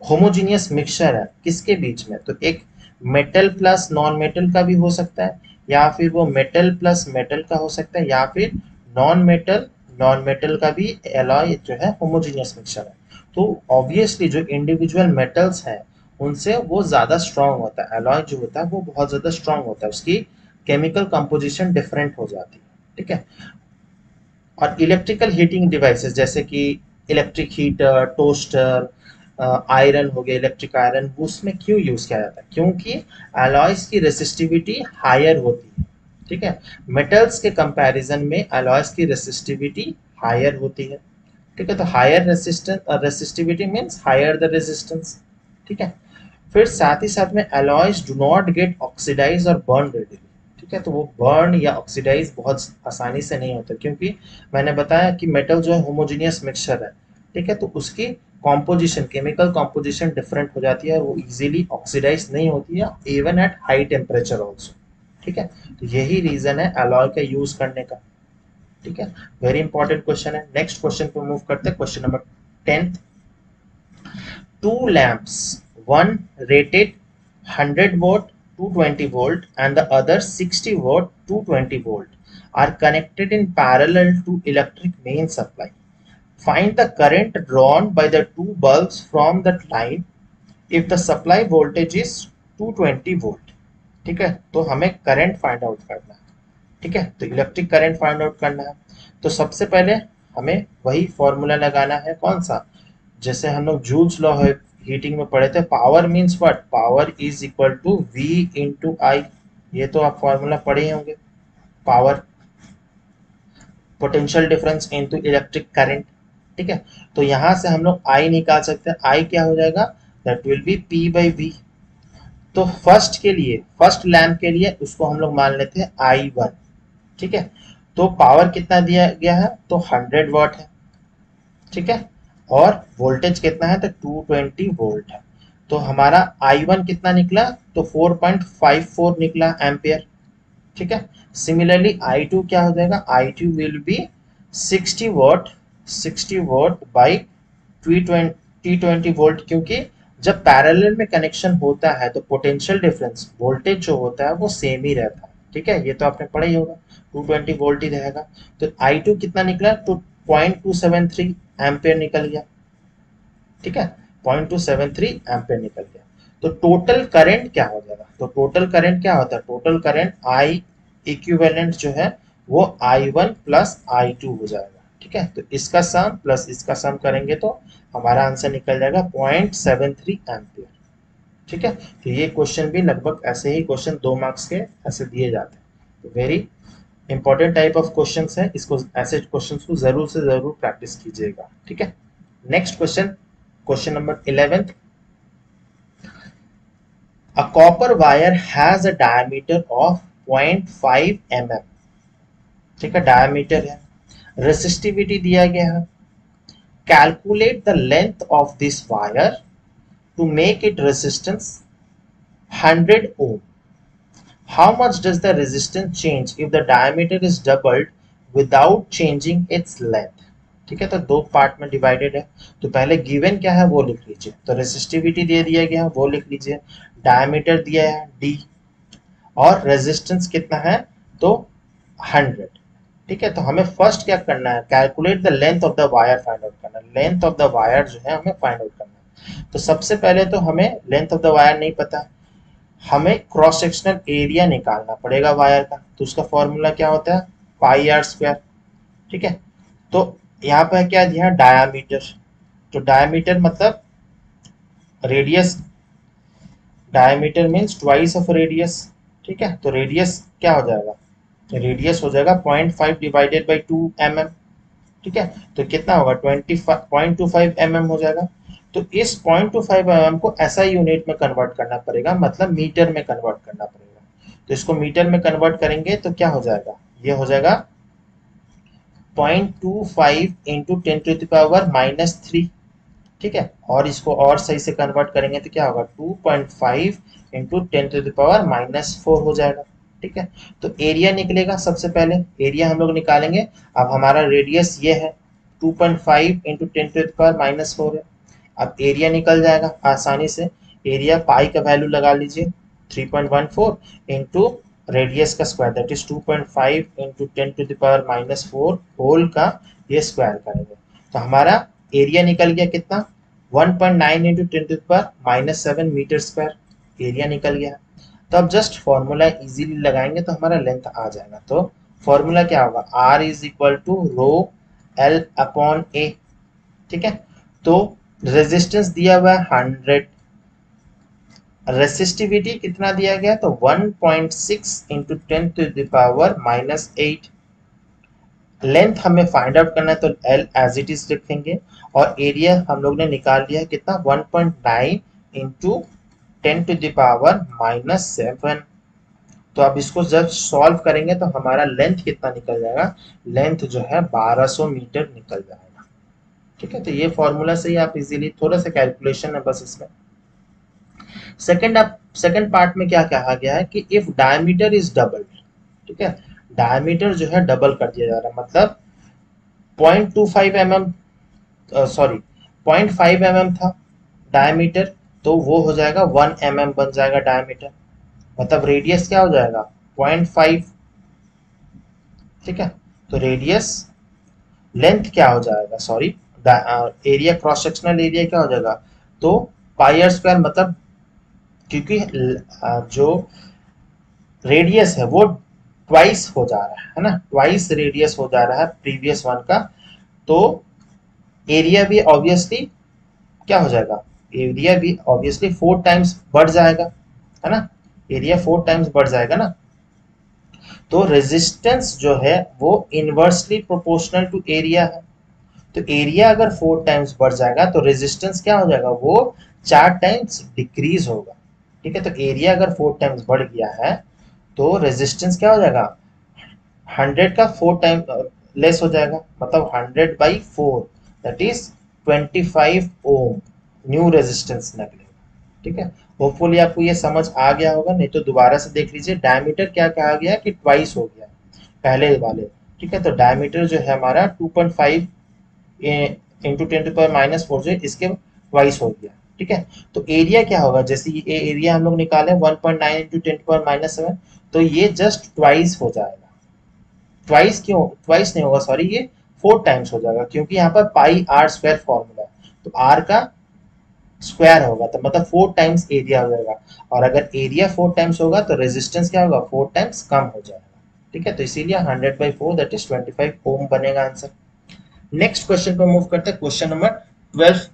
होमोजीनियस मिक्सचर है किसके बीच में, तो एक मेटल प्लस नॉन मेटल का भी हो सकता है, या फिर वो मेटल प्लस मेटल का हो सकता है, या फिर नॉन मेटल का भी एलॉय जो है होमोजीनियस मिक्सचर है। तो ऑब्वियसली जो इंडिविजुअल मेटल्स हैं उनसे वो ज्यादा स्ट्रांग होता है, एलॉय जो होता है वो बहुत ज्यादा स्ट्रांग होता है, उसकी केमिकल कंपोजिशन डिफरेंट हो जाती है। ठीक है। और इलेक्ट्रिकल हीटिंग डिवाइसेस जैसे कि इलेक्ट्रिक हीटर, टोस्टर, आयरन हो गया, इलेक्ट्रिक आयरन, उसमें क्यों यूज किया जाता है, क्योंकि अलॉयज की रेसिस्टिविटी हायर होती है। ठीक है। मेटल्स के कंपैरिजन में अलॉयज की रेसिस्टिविटी हायर होती है। ठीक है। तो higher resistivity means higher the resistance. ठीक है। फिर साथ ही साथ में alloys do not get oxidize और बर्न रेडिली। ठीक है। तो वो बर्न या ऑक्सीडाइज बहुत आसानी से नहीं होता, क्योंकि मैंने बताया कि मेटल जो है होमोजीनियस मिक्सचर है। ठीक है। तो उसकी कॉम्पोजिशन, केमिकल कॉम्पोजिशन डिफरेंट हो जाती है और वो इजीली ऑक्सीडाइज नहीं होती है, even at high temperature also. ठीक है। तो यही रीजन है अलॉय का यूज करने का। ठीक है। वेरी इंपॉर्टेंट क्वेश्चन है। नेक्स्ट क्वेश्चन पे मूव करते हैं, question number 10। Two lamps, one rated 100 watt 220 volt and the other 60 watt 220 volt, are connected in parallel to electric main supply. Find the current drawn by the two bulbs from that line if the supply voltage is 220 volt. ठीक है। तो हमें करंट फाइंड आउट करना है। ठीक है। तो इलेक्ट्रिक करंट फाइंड आउट करना है। तो सबसे पहले हमें वही फॉर्मूला लगाना है, कौन सा, जैसे हम लोग जूल्स लॉ है हीटिंग में पढ़े थे, power means what, power is equal to V into I. ये तो आप फॉर्मूला पढ़े ही होंगे। Power, potential difference into electric current. ठीक है। तो यहां से हम लोग आई निकाल सकते हैं। आई क्या हो जाएगा, that will be P by V. तो फर्स्ट के लिए, फर्स्ट लैम्प के लिए उसको हम लोग मान लेते हैं आई वन। ठीक है। तो पावर कितना दिया गया है, तो 100 वाट है। ठीक है। और वोल्टेज कितना है, तो 220 वोल्ट है। तो हमारा I1 कितना निकला, तो 4.54 निकला एम्पियर। ठीक है। सिमिलरली I2 क्या हो जाएगा, I2 will be 60 what, 60 what by 220 volt, क्योंकि जब पैरेलल में कनेक्शन होता है तो पोटेंशियल डिफरेंस, वोल्टेज जो होता है वो सेम ही रहता है। ठीक है। ये तो आपने पढ़ा ही होगा, 220 वोल्ट ही रहेगा। तो I2 कितना निकला, तो 0.273 एम्पियर निकल गया। ठीक है। 0.273 एम्पियर निकल गया। तो टोटल करंट क्या हो जाएगा, तो टोटल करंट क्या होता है, टोटल करंट आई इक्विवेलेंट जो है वो I1 प्लस I2 हो जाएगा। ठीक है। तो इसका सम प्लस इसका सम करेंगे तो हमारा आंसर निकल जाएगा 0.73 एम्पियर। ठीक है। तो ये क्वेश्चन भी लगभग ऐसे ही क्वेश्चन 2 मार्क्स के ऐसे दिए जाते हैं। तो very important type of questions है, इसको ऐसे क्वेश्चंस को जरूर से जरूर प्रैक्टिस कीजिएगा। ठीक है। Next question, question number 11। A copper wire has a diameter of 0.5 mm। ठीक है। डायमीटर है, रेसिस्टिविटी दिया गया है। Calculate the length of this wire to make it resistance 100 ohm। How much does the resistance change if the diameter is doubled without changing its length। ठीक है। तो दो पार्ट में डिवाइडेड है। तो पहले गिवन क्या है वो लिख लीजिए, तो रेसिस्टिविटी दे दिया गया है वो लिख लीजिए, डायमीटर दिया है डी, और रेजिस्टेंस कितना है, तो 100। ठीक है। तो हमें फर्स्ट क्या करना है, calculate the length of the wire find out करना है। लेंथ ऑफ द वायर जो है हमें फाइंड आउट करना है। तो सबसे पहले तो हमें लेंथ ऑफ द वायर नहीं पता, हमें क्रॉस सेक्शनल एरिया निकालना पड़ेगा वायर का। तो उसका फॉर्मूला क्या होता है, पाई आर स्क्वायर। ठीक है। तो यहाँ पर क्या दिया, डायामीटर। तो डायामीटर मतलब radius, diameter means twice of radius. ठीक है। तो रेडियस क्या हो जाएगा, रेडियस हो जाएगा 0.5 डिवाइडेड बाई 2 mm। ठीक है, तो कितना होगा 25.25 mm हो जाएगा। तो इस 0.25 mm को SI यूनिट में कन्वर्ट करना पड़ेगा, मतलब मीटर में कन्वर्ट करना पड़ेगा। तो इसको मीटर में कन्वर्ट करेंगे तो क्या हो जाएगा, ये हो जाएगा 0.25 इंटू 10⁻³ ठीक है, और इसको और सही से कन्वर्ट करेंगे तो क्या होगा 2.5 इंटू 10⁻⁻4 हो जाएगा। ठीक है, तो एरिया निकलेगा, सबसे पहले एरिया हम लोग निकालेंगे। अब हमारा रेडियस ये है 2.5 इंटू 10⁻⁻4 है। अब एरिया निकल जाएगा आसानी से। एरिया पाई का वैल्यू लगा लीजिए 3.14 इंटू रेडियस का square that is 2.5 into 10⁻⁻4 whole का ये स्क्वायर करेंगे तो हमारा एरिया निकल गया कितना 1.9 इंटू 10⁻⁻7 मीटर स्क्वायर एरिया निकल गया। तो अब जस्ट फॉर्मूला इजीली लगाएंगे तो हमारा लेंथ आ जाएगा। तो फॉर्मूला क्या होगा, R is equal to rho L upon A। ठीक है, तो रेजिस्टेंस दिया हुआ है 100, रेसिस्टिविटी कितना दिया गया तो 1.6 इंटू 10⁻⁻8। लेंथ हमें फाइंड आउट करना है तो L एज इट इज रखेंगे और एरिया हम लोग ने निकाल लिया है कितना 1.9 इंटू 10⁻⁻7। तो अब इसको जब सॉल्व करेंगे तो हमारा लेंथ कितना निकल जाएगा, लेंथ जो है 1200 मीटर निकल जाएगा। ठीक है, तो ये फॉर्मूला से ही आप इजीली, थोड़ा सा कैलकुलेशन है बस इसमें। सेकंड पार्ट में क्या कहा गया है कि इफ डायमीटर इज डबल, ठीक है, डायमीटर जो है डबल कर दिया जा रहा है, मतलब 0.25 mm, सॉरी 0.5 mm था डायमीटर, तो वो हो जाएगा 1 mm बन जाएगा डायमीटर, मतलब रेडियस क्या हो जाएगा 0.5। ठीक है, तो रेडियस, लेंथ क्या हो जाएगा, sorry area, cross sectional area क्या हो जाएगा तो πr², मतलब क्योंकि जो रेडियस है वो ट्वाइस हो जा रहा है ना, ट्वाइस रेडियस हो जा रहा है प्रीवियस वन का, तो एरिया भी ऑब्वियसली क्या हो जाएगा, एरिया भी ऑब्वियसली 4 टाइम्स बढ़ जाएगा, है ना, एरिया 4 टाइम्स बढ़ जाएगा ना। तो रेजिस्टेंस जो है वो इनवर्सली प्रोपोर्शनल टू एरिया है। तो एरिया अगर 4 टाइम्स बढ़ जाएगा तो रेजिस्टेंस क्या हो जाएगा, वो 4 टाइम्स डिक्रीज होगा। ठीक है, तो एरिया अगर 4 टाइम्स बढ़ गया है तो रेजिस्टेंस क्या हो जाएगा 100 का 4 टाइम लेस हो जाएगा, मतलब 100/4 that is 25 ohm new resistance निकलेगा। ठीक है, होपफुली आपको ये समझ आ गया होगा, नहीं तो दोबारा से देख लीजिए। डायमीटर क्या कहा गया है कि ट्वाइस हो गया पहले वाले। ठीक है, तो डायमीटर जो है हमारा 2.5 इंटू 10⁻⁻4 जो है इसके ट्वाइस हो गया। ठीक है, तो एरिया क्या होगा, जैसे ये एरिया हम लोग निकाले 1.9 इंटू 10⁻�7, तो ये जस्ट ट्वाइस हो जाएगा। ट्वाइस क्यों, ट्वाइस नहीं होगा सॉरी, ये 4 टाइम्स हो जाएगा, क्योंकि यहाँ पर πr² फॉर्मूला है, तो r का स्क्वायर होगा तो मतलब 4 टाइम्स एरिया हो जाएगा, और अगर एरिया 4 टाइम्स होगा तो रेजिस्टेंस क्या होगा 4 टाइम्स कम हो जाएगा। ठीक है, तो इसीलिए 100/4 दैट इज 25 ओम बनेगा आंसर। नेक्स्ट क्वेश्चन पर मूव करते हैं, question number 12।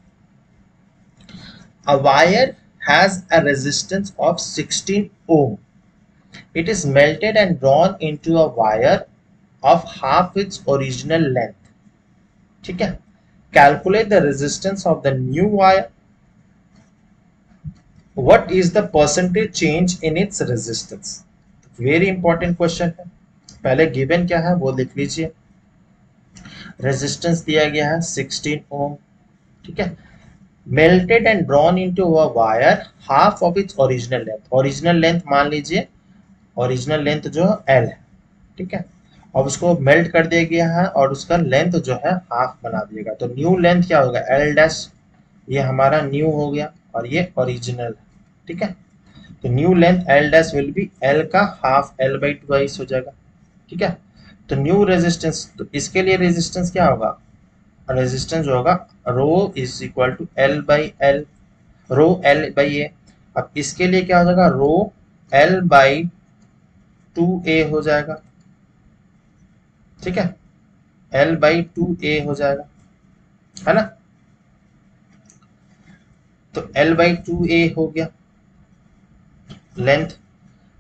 A wire has a resistance of 16 ohm. It is melted and drawn into a wire of half its original length. ठीक है, calculate the resistance of the new wire. What is the percentage change in its resistance? Very important question है। पहले given क्या है वो लिख लीजिए। रेजिस्टेंस दिया गया है 16 ओम। ठीक है, melted and drawn into a wire half of its original length. Original length मान लीजिए, ओरिजिनल लेंथ जो L है। ठीक है, अब उसको मेल्ट कर दिया गया है और उसका लेंथ जो है हाफ बना दिएगा, तो न्यू लेंथ क्या होगा L', ये हमारा न्यू हो गया और ये ओरिजिनल है। ठीक है, तो new length L' will be L का हाफ, L/2 हो जाएगा। ठीक है, तो न्यू रेजिस्टेंस, तो इसके लिए रेजिस्टेंस क्या होगा, रेजिस्टेंस जो होगा rho is equal to L/L, rho L/A। अब इसके लिए क्या हो जाएगा, रो L/2A हो जाएगा। ठीक है, L/2A हो जाएगा, है ना, तो L/2A हो गया लेंथ।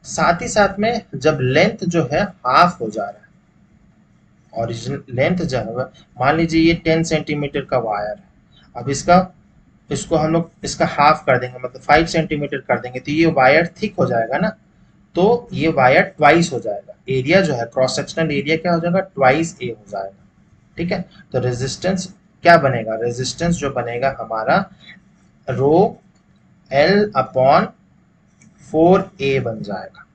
साथ ही साथ में जब लेंथ जो है हाफ हो जा रहा है, ओरिजिनल लेंथ जो है, मान लीजिए ये 10 सेंटीमीटर का वायर है, अब इसको हम लोग इसका हाफ कर देंगे, मतलब 5 सेंटीमीटर कर देंगे, तो ये वायर थिक हो जाएगा ना, तो ये वायर ट्वाइस हो जाएगा, एरिया जो है क्रॉस सेक्शनल एरिया क्या हो जाएगा, ट्वाइस ए हो जाएगा। ठीक है, तो रेजिस्टेंस क्या बनेगा, रेजिस्टेंस जो बनेगा हमारा रो एल अपॉन 4a बन जाएगा।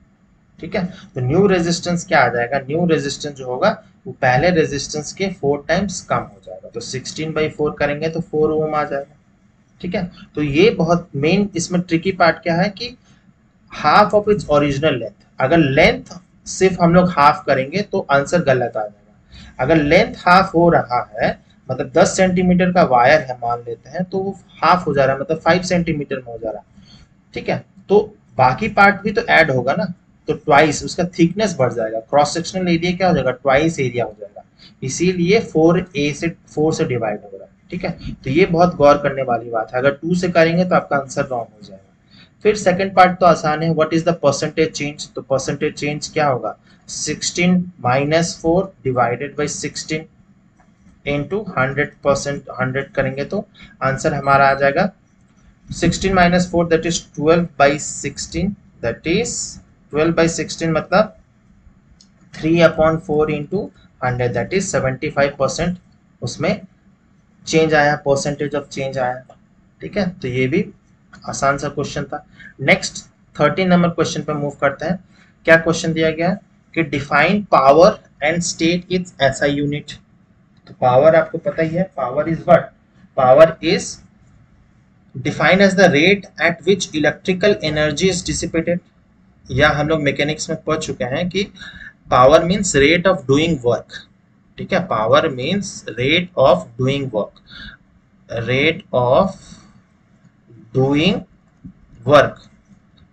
ठीक है, तो न्यू रेजिस्टेंस क्या आ जाएगा, न्यू रेजिस्टेंस जो होगा वो पहले रेजिस्टेंस के 4 टाइम्स कम हो जाएगा, तो 16/4 करेंगे तो 4 ओम आ जाएगा। ठीक है, तो ये बहुत मेन इसमें ट्रिकी पार्ट क्या है कि half of its original length, अगर लेंथ सिर्फ हम लोग हाफ करेंगे तो आंसर गलत आ जाएगा। अगर लेंथ हाफ हो रहा है, मतलब 10 सेंटीमीटर का वायर है मान लेते हैं, तो वो हाफ हो जा रहा है, मतलब 5 सेंटीमीटर में हो जा रहा है। ठीक है, तो बाकी पार्ट भी तो ऐड होगा ना, तो ट्वाइस उसका थिकनेस बढ़ जाएगा, क्रॉस सेक्शनल एरिया क्या हो जाएगा, ट्वाइस एरिया हो जाएगा, इसीलिए 4 से डिवाइड हो रहा है। ठीक है, तो ये बहुत गौर करने वाली बात है, अगर 2 से करेंगे तो आपका आंसर रॉन्ग हो जाएगा। फिर सेकंड पार्ट तो आसान है, what is the percentage change, तो परसेंटेज चेंज क्या होगा, 16 - 4 डिवाइडेड बाई 16 इंटू 100%, 100 करेंगे तो आंसर हमारा आ जाएगा 16 - 4 दैट इज 12/16, दैट इज 12/16 मतलब 3/4 इंटू 100, दैट इज 75% उसमें चेंज आया, परसेंटेज ऑफ चेंज आया। ठीक है, तो ये भी आसान सा क्वेश्चन था। नेक्स्ट 13 नंबर क्वेश्चन पे मूव करते हैं। क्या क्वेश्चन दिया गया है कि define power and state is SI unit. तो पावर आपको पता ही है, power is what, power is defined as the rate at which electrical energy is dissipated, या हम लोग मैकेनिक्स में पढ़ चुके हैं कि power means rate of doing work. ठीक है, power means rate of doing work, rate of doing work,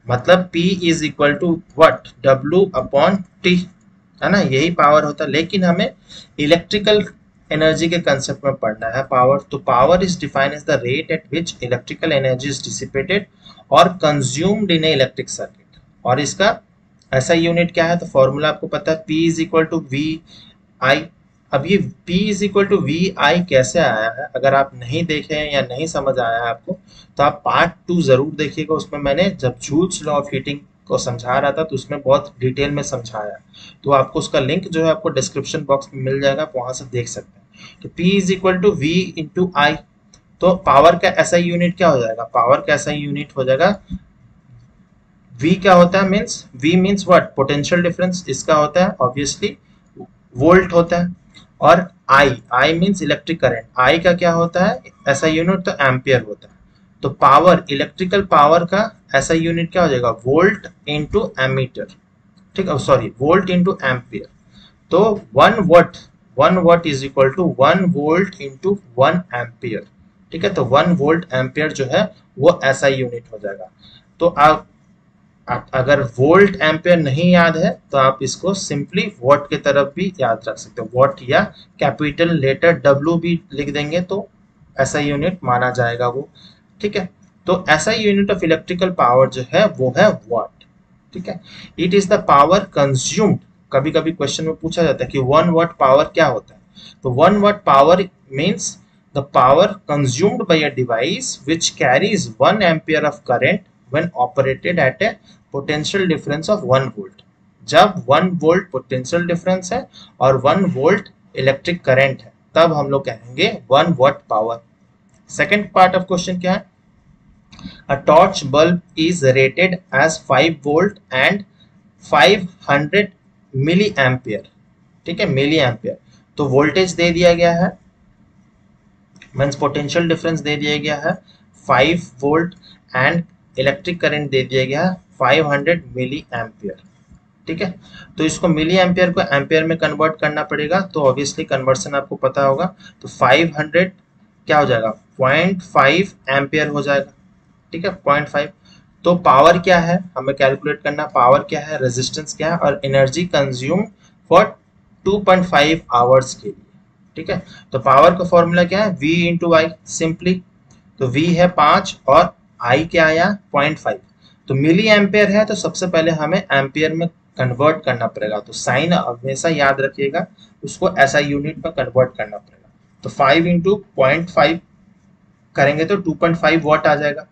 मतलब P is equal to what, W/T, है ना, यही पावर होता है। लेकिन हमें इलेक्ट्रिकल एनर्जी के कंसेप्ट में पढ़ना है पावर, तो power is defined as the rate at which electrical energy is dissipated और consumed in a electric circuit. और इसका ऐसा यूनिट क्या है, तो फॉर्मूला आपको पता है, P is equal to VI। अब ये P is equal to VI कैसे आया है, अगर आप नहीं देखे हैं या नहीं समझ आया है आपको, तो आप पार्ट 2 जरूर देखिएगा, उसमें मैंने जब जूल्स लॉ ऑफ हीटिंग को समझा रहा था तो उसमें बहुत डिटेल में समझाया, तो आपको उसका लिंक जो है आपको डिस्क्रिप्शन बॉक्स में मिल जाएगा, आप वहां से देख सकते हैं। तो P is equal to V into I, तो पावर का ऐसा यूनिट क्या हो जाएगा, पावर का ऐसा यूनिट हो जाएगा, V क्या होता है, means V means what, potential difference, इसका होता है ऑब्वियसली वोल्ट होता है, और I means electric current, I का क्या होता है ऐसा यूनिट, तो एम्पियर होता है। तो पावर, इलेक्ट्रिकल पावर का ऐसा यूनिट क्या हो जाएगा, वोल्ट इंटू एमीटर। ठीक है, सॉरी, वोल्ट इंटू एम्पियर। तो 1 watt is equal to 1 volt into 1 ampere. ठीक है, तो 1 वोल्ट एम्पियर जो है वो ऐसा यूनिट हो जाएगा। तो आप अगर वोल्ट एम्पियर नहीं याद है तो आप इसको सिंपली वॉट की तरफ भी याद रख सकते हो, वॉट या कैपिटल लेटर W भी लिख देंगे तो ऐसा यूनिट माना जाएगा वो। ठीक है, तो ऐसा यूनिट ऑफ इलेक्ट्रिकल पावर जो है वो है वॉट। ठीक है, it is the power consumed, कभी कभी क्वेश्चन में पूछा जाता है कि 1 वाट पावर क्या होता है, तो 1 watt power means the power consumed by a device which carries 1 ampere of current when operated at a potential difference of 1 volt। जब 1 वोल्ट पोटेंशियल डिफरेंस है और 1 वोल्ट इलेक्ट्रिक करंट है, तब हम लोग कहेंगे 1 watt power. Second part of question क्या है, a torch bulb is rated as 5 volt and 500 milliampere. ठीक है, मिली एम्पियर, तो वोल्टेज दे दिया गया है, मीन्स पोटेंशियल डिफरेंस दे दिया गया है 5 वोल्ट एंड इलेक्ट्रिक करंट दे दिया गया 500 मिली एम्पियर। ठीक है, तो इसको मिली एम्पियर को एम्पियर में कन्वर्ट करना पड़ेगा, तो ऑब्वियसली कन्वर्सन आपको पता होगा, तो 500 क्या हो जाएगा, 0.5 एम्पियर हो जाएगा। ठीक है, 0.5, तो पावर क्या है हमें कैलकुलेट करना, पावर क्या है, रेजिस्टेंस क्या है, और एनर्जी कंज्यूम फॉर 2.5 आवर्स के लिए। ठीक है, तो पावर का फॉर्मूला क्या है, V इंटू आई, सिंपली, तो V है 5 और I क्या आया 0.5, तो मिली एम्पियर है तो सबसे पहले हमें एम्पियर में कन्वर्ट करना पड़ेगा। तो साइन हमेशा याद रखिएगा, उसको ऐसा यूनिट में कन्वर्ट करना पड़ेगा। तो 5 इंटू 0.5 करेंगे तो 2.5 वॉट आ जाएगा।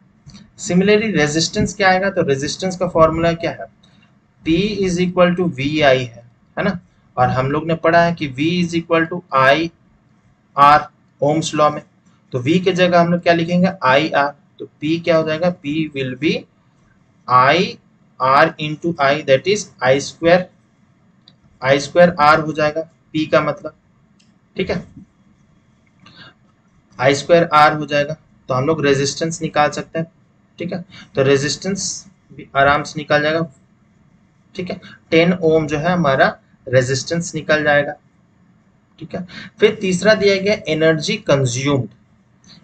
सिमिलरली रेजिस्टेंस क्या आएगा, तो रेजिस्टेंस का फॉर्मूला क्या है, P is equal to V I है ना। और हम लोग ने पढ़ा है कि V is equal to I R Ohm's law में। तो V के जगह हम लोग क्या लिखेंगे, आई आर। तो P क्या हो जाएगा, P will be I R into I, that is I square R हो जाएगा P का मतलब, ठीक है, आई स्क्वायर आर हो जाएगा। तो हम लोग रेजिस्टेंस निकाल सकते हैं, ठीक है। तो रेजिस्टेंस भी आराम से निकल जाएगा, ठीक है। 10 ओम जो है हमारा रेजिस्टेंस निकल जाएगा, ठीक है। फिर तीसरा दिया गया एनर्जी कंज्यूम्ड।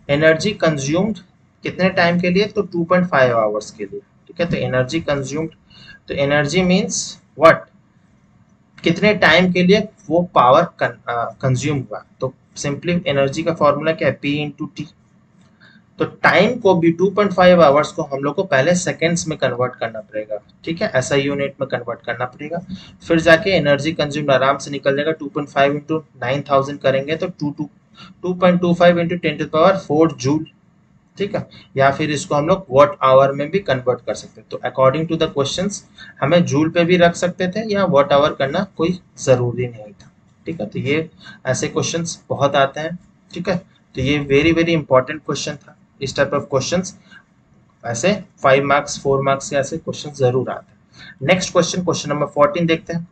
एनर्जी कंज्यूम्ड कितने टाइम के लिए, तो 2.5 आवर्स के लिए, ठीक है। तो एनर्जी कंज्यूम्ड, तो एनर्जी मींस व्हाट, कितने टाइम के लिए वो पावर कंज्यूम हुआ। तो सिंपली एनर्जी का फॉर्मूला क्या है, P इंटू टी। तो टाइम को भी 2.5 आवर्स को हम लोग को पहले सेकेंड्स में कन्वर्ट करना पड़ेगा, ठीक है, ऐसा यूनिट में कन्वर्ट करना पड़ेगा। फिर जाके एनर्जी कंज्यूम्ड आराम से निकल जाएगा, 2.5 इंटू 9000 करेंगे तो 2.25 इंटू 10⁴ जूल, ठीक है। या फिर इसको हम लोग वॉट आवर में भी कन्वर्ट कर सकते हैं। तो अकॉर्डिंग टू द क्वेश्चंस हमें जूल पे भी रख सकते थे या वॉट आवर करना कोई ज़रूरी नहीं था, ठीक है। तो ये ऐसे क्वेश्चंस बहुत आते हैं, ठीक है। तो ये वेरी वेरी इंपॉर्टेंट क्वेश्चन था। इस टाइप ऑफ क्वेश्चंस ऐसे 5 मार्क्स 4 मार्क्स के ऐसे क्वेश्चन जरूर आते हैं। नेक्स्ट क्वेश्चन, क्वेश्चन नंबर 14 देखते हैं।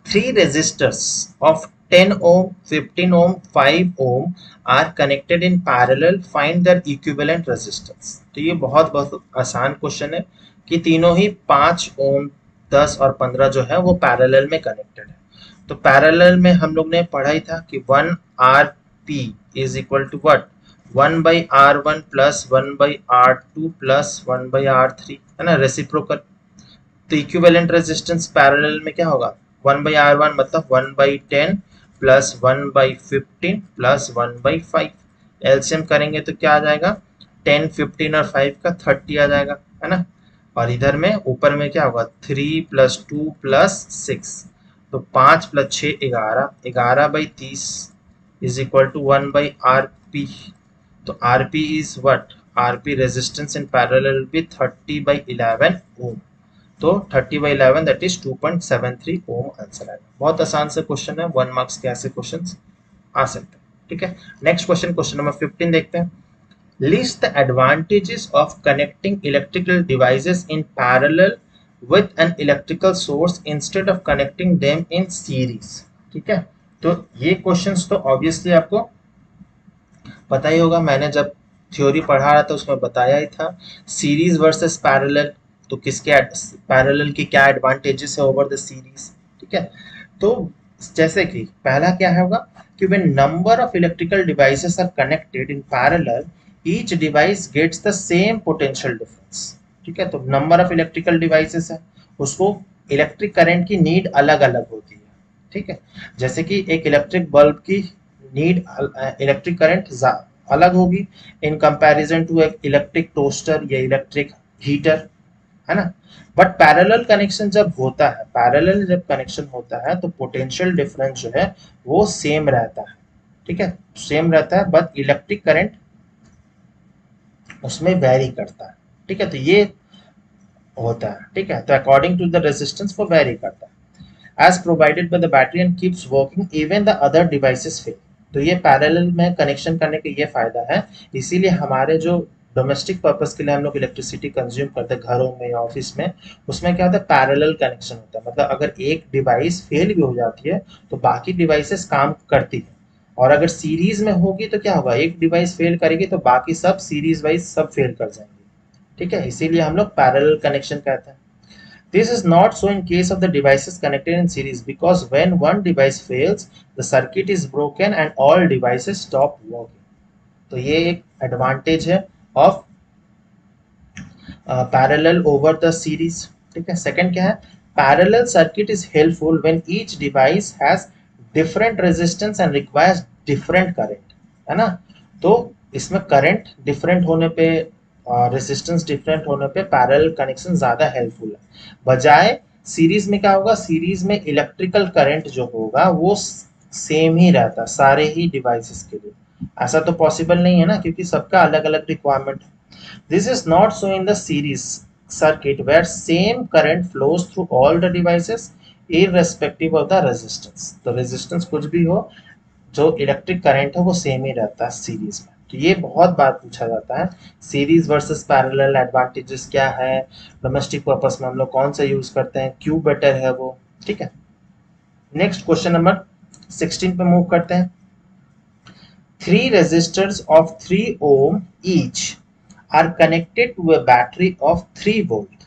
3 resistors of 10 ohm, 15 ohm, 5 ohm are connected in parallel. Find their equivalent resistance. तो ये बहुत बहुत आसान क्वेश्चन है कि तीनों ही 5 ओम, 10 और 15 जो है वो पैरेलल में कनेक्टेड है। तो पैरेलल में हम लोग ने पढ़ा ही था कि 1 R P is equal to what, 1 by R one plus 1 by R two plus 1 by R three, है ना, रेसिप्रोकल। तो इक्विवेलेंट रेजिस्टेंस पैरेलल में क्या होगा, 1 बाई आर वन मतलब 1 by 10 plus 1 by 15 plus 1 by 5। LCM करेंगे तो क्या आ जाएगा, 10 15 और 5 का 30 आ जाएगा, है ना। और इधर में ऊपर में क्या होगा, 3 प्लस 2 प्लस 6, तो 5 plus 6 11, 11 by 30 is equal to 1 by R P. तो R P is what, R P resistance in parallel with 30 by 11 ohm. तो 30 by 11 that is 2.73 ohm answer आएगा। बहुत आसान से क्वेश्चन है, 1 मार्क्स के ऐसे क्वेश्चन आ सकते हैं, ठीक है। नेक्स्ट क्वेश्चन, क्वेश्चन नंबर 15 देखते हैं। List the advantages of connecting electrical devices in parallel with an electrical source instead of connecting them in series, ठीक है। तो ये क्वेश्चंस तो ऑब्वियसली आपको पता ही होगा, मैंने जब थ्योरी पढ़ा रहा था उसमें बताया ही था। सीरीज वर्सेस पैरेलल, तो किसके पैरेलल की क्या एडवांटेजेस है ओवर द सीरीज, ठीक है। तो जैसे कि पहला क्या होगा कि when number of electrical devices are connected in parallel each device gets the same potential difference, ठीक है। तो नंबर ऑफ इलेक्ट्रिकल डिवाइसेस है, उसको इलेक्ट्रिक करंट की नीड अलग अलग होती है, ठीक है। जैसे कि एक इलेक्ट्रिक बल्ब की नीड, इलेक्ट्रिक करंट अलग होगी इन कंपैरिजन टू एक इलेक्ट्रिक टोस्टर या इलेक्ट्रिक हीटर, है ना। बट पैरेलल कनेक्शन जब होता है, पैरेलल जब कनेक्शन होता है तो पोटेंशियल डिफरेंस जो है वो सेम रहता है, ठीक है, सेम रहता है, बट इलेक्ट्रिक करंट उसमें वेरी करता है, ठीक है। तो ये होता है, ठीक है। तो अकॉर्डिंग टू द रेजिस्टेंस वो वेरी करता है as provided by the battery and keeps working even the other devices fail। तो ये पैरेलल में कनेक्शन करने का ये फायदा है, इसीलिए हमारे जो डोमेस्टिक पर्पस के लिए हम लोग इलेक्ट्रिसिटी कंज्यूम करते हैं घरों में या ऑफिस में, उसमें क्या होता है, पैरेलल कनेक्शन होता है। मतलब अगर एक डिवाइस फेल भी हो जाती है तो बाकी डिवाइसेस काम करती है, और अगर सीरीज में होगी तो क्या होगा, एक डिवाइस फेल करेगी तो बाकी सब सीरीज वाइज सब फेल कर जाएंगे, ठीक है। इसीलिए हम लोग पैरेलल कनेक्शन कहते हैं। This is not so in case of the devices connected in series, because when one device fails, the circuit is broken and all devices stop working। तो ये एक एडवांटेज है of parallel over the series, ठीक है। सेकंड क्या है, parallel circuit is helpful when each device has different resistance and requires different current, है ना। तो इसमें करंट डिफरेंट होने पे, रेजिस्टेंस डिफरेंट होने पे पैरेलल कनेक्शन ज्यादा हेल्पफुल है, बजाय सीरीज में क्या होगा, सीरीज में इलेक्ट्रिकल करंट जो होगा वो सेम ही रहता सारे ही डिवाइसेस के लिए। ऐसा तो पॉसिबल नहीं है ना, क्योंकि सबका अलग अलग रिक्वायरमेंट है। This is not so in the series circuit where same current flows through all the devices irrespective of the resistance. तो रेजिस्टेंस कुछ भी हो, जो इलेक्ट्रिक करंट है वो सेम ही रहता है सीरीज में। तो ये बहुत बार पूछा जाता है, सीरीज वर्सेस पैरेलल एडवांटेजेस क्या है, डोमेस्टिक पर्पस में हम लोग कौन सा यूज करते हैं, क्यों बेटर है वो। ठीक है, नेक्स्ट क्वेश्चन नंबर 16 पे मूव करते हैं। Three resistors of 3 ohm each are connected to a battery of 3 volt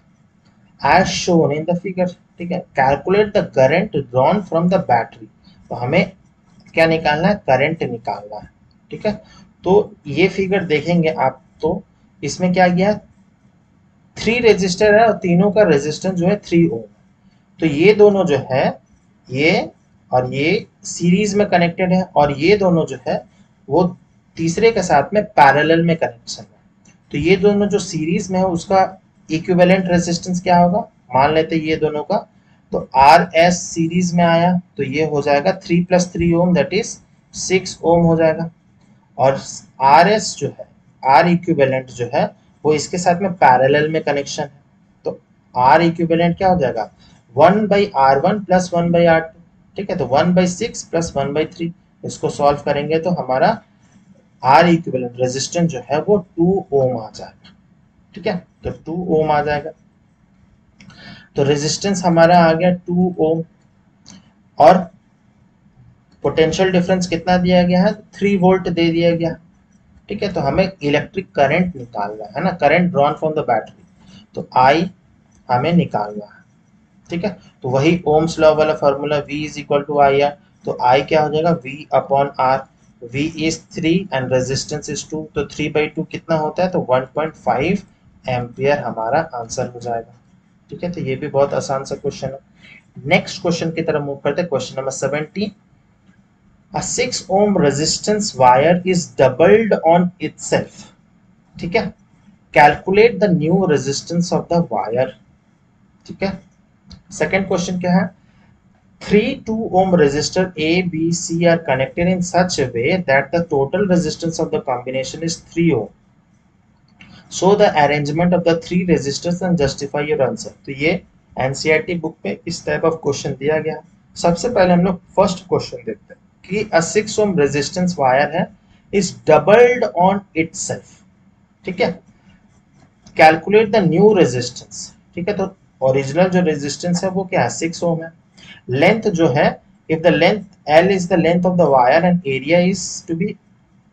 as shown in the figure। ठीक है, calculate the current drawn from the battery. तो हमें क्या निकालना है, करंट निकालना है। ठीक है, तो ये फिगर देखेंगे आप, तो इसमें क्या गया, 3 रेजिस्टर है और तीनों का रेजिस्टेंस जो है 3 ओम। तो ये दोनों जो है, ये और ये सीरीज में कनेक्टेड है, और ये दोनों जो है वो तीसरे के साथ में पैरेलल में कनेक्शन है। तो ये दोनों जो सीरीज में है उसका इक्विवेलेंट रेजिस्टेंस क्या होगा, मान लेते ये दोनों का। तो आर एस सीरीज में आया तो ये हो जाएगा 3 + 3 ओम, दैट इज 6 ओम हो जाएगा। और आर एस जो है, आर इक्विवेलेंट जो है वो इसके साथ में पैरेलल में कनेक्शन है। तो आर इक्विवेलेंट क्या हो जाएगा, 1/R1 + 1/R2। ठीक है, तो 1/6 + 1/3। इसको सॉल्व करेंगे तो हमारा आर इक्विवेलेंट रेजिस्टेंस जो है वो 2 ओम आ जाएगा। ठीक है, तो 2 ओम आ जाएगा। तो रेजिस्टेंस हमारा आ गया 2 ओम, और पोटेंशियल डिफरेंस कितना दिया गया है, 3 वोल्ट दे दिया गया। ठीक है, तो हमें इलेक्ट्रिक करंट निकालना है ना, current drawn from the battery. तो आई हमें निकालना है। ठीक है, तो वही ओम्स लॉ वाला फॉर्मूला V = IR। तो I क्या हो जाएगा, V/R। V is 3 and resistance is 2, तो 3/2 कितना होता है, तो 1.5 एम्पियर हमारा आंसर हो जाएगा। ठीक है, तो ये भी बहुत आसान सा क्वेश्चन है। नेक्स्ट क्वेश्चन की तरफ मूव करते हैं, question number 17। A 6 ohm resistance wire is doubled on itself। ठीक है, calculate the new resistance of the wire. ठीक है, सेकेंड क्वेश्चन क्या है, 3 2 ohm resistor A, B, C are connected in such a way that the total resistance of the combination is 3 ohm. Show the arrangement of the 3 resistors and justify your answer। तो ये NCERT बुक में इस टाइप ऑफ क्वेश्चन दिया गया है। सबसे पहले हम लोग फर्स्ट क्वेश्चन देखते हैं कि a 6 ohm resistance wire है is doubled on itself। ठीक है, कैलकुलेट द न्यू रेजिस्टेंस। ठीक है, तो ओरिजिनल जो रेजिस्टेंस है वो क्या है, 6 ओम है। लेंथ जो है, if the length L is the length of the wire and area is to be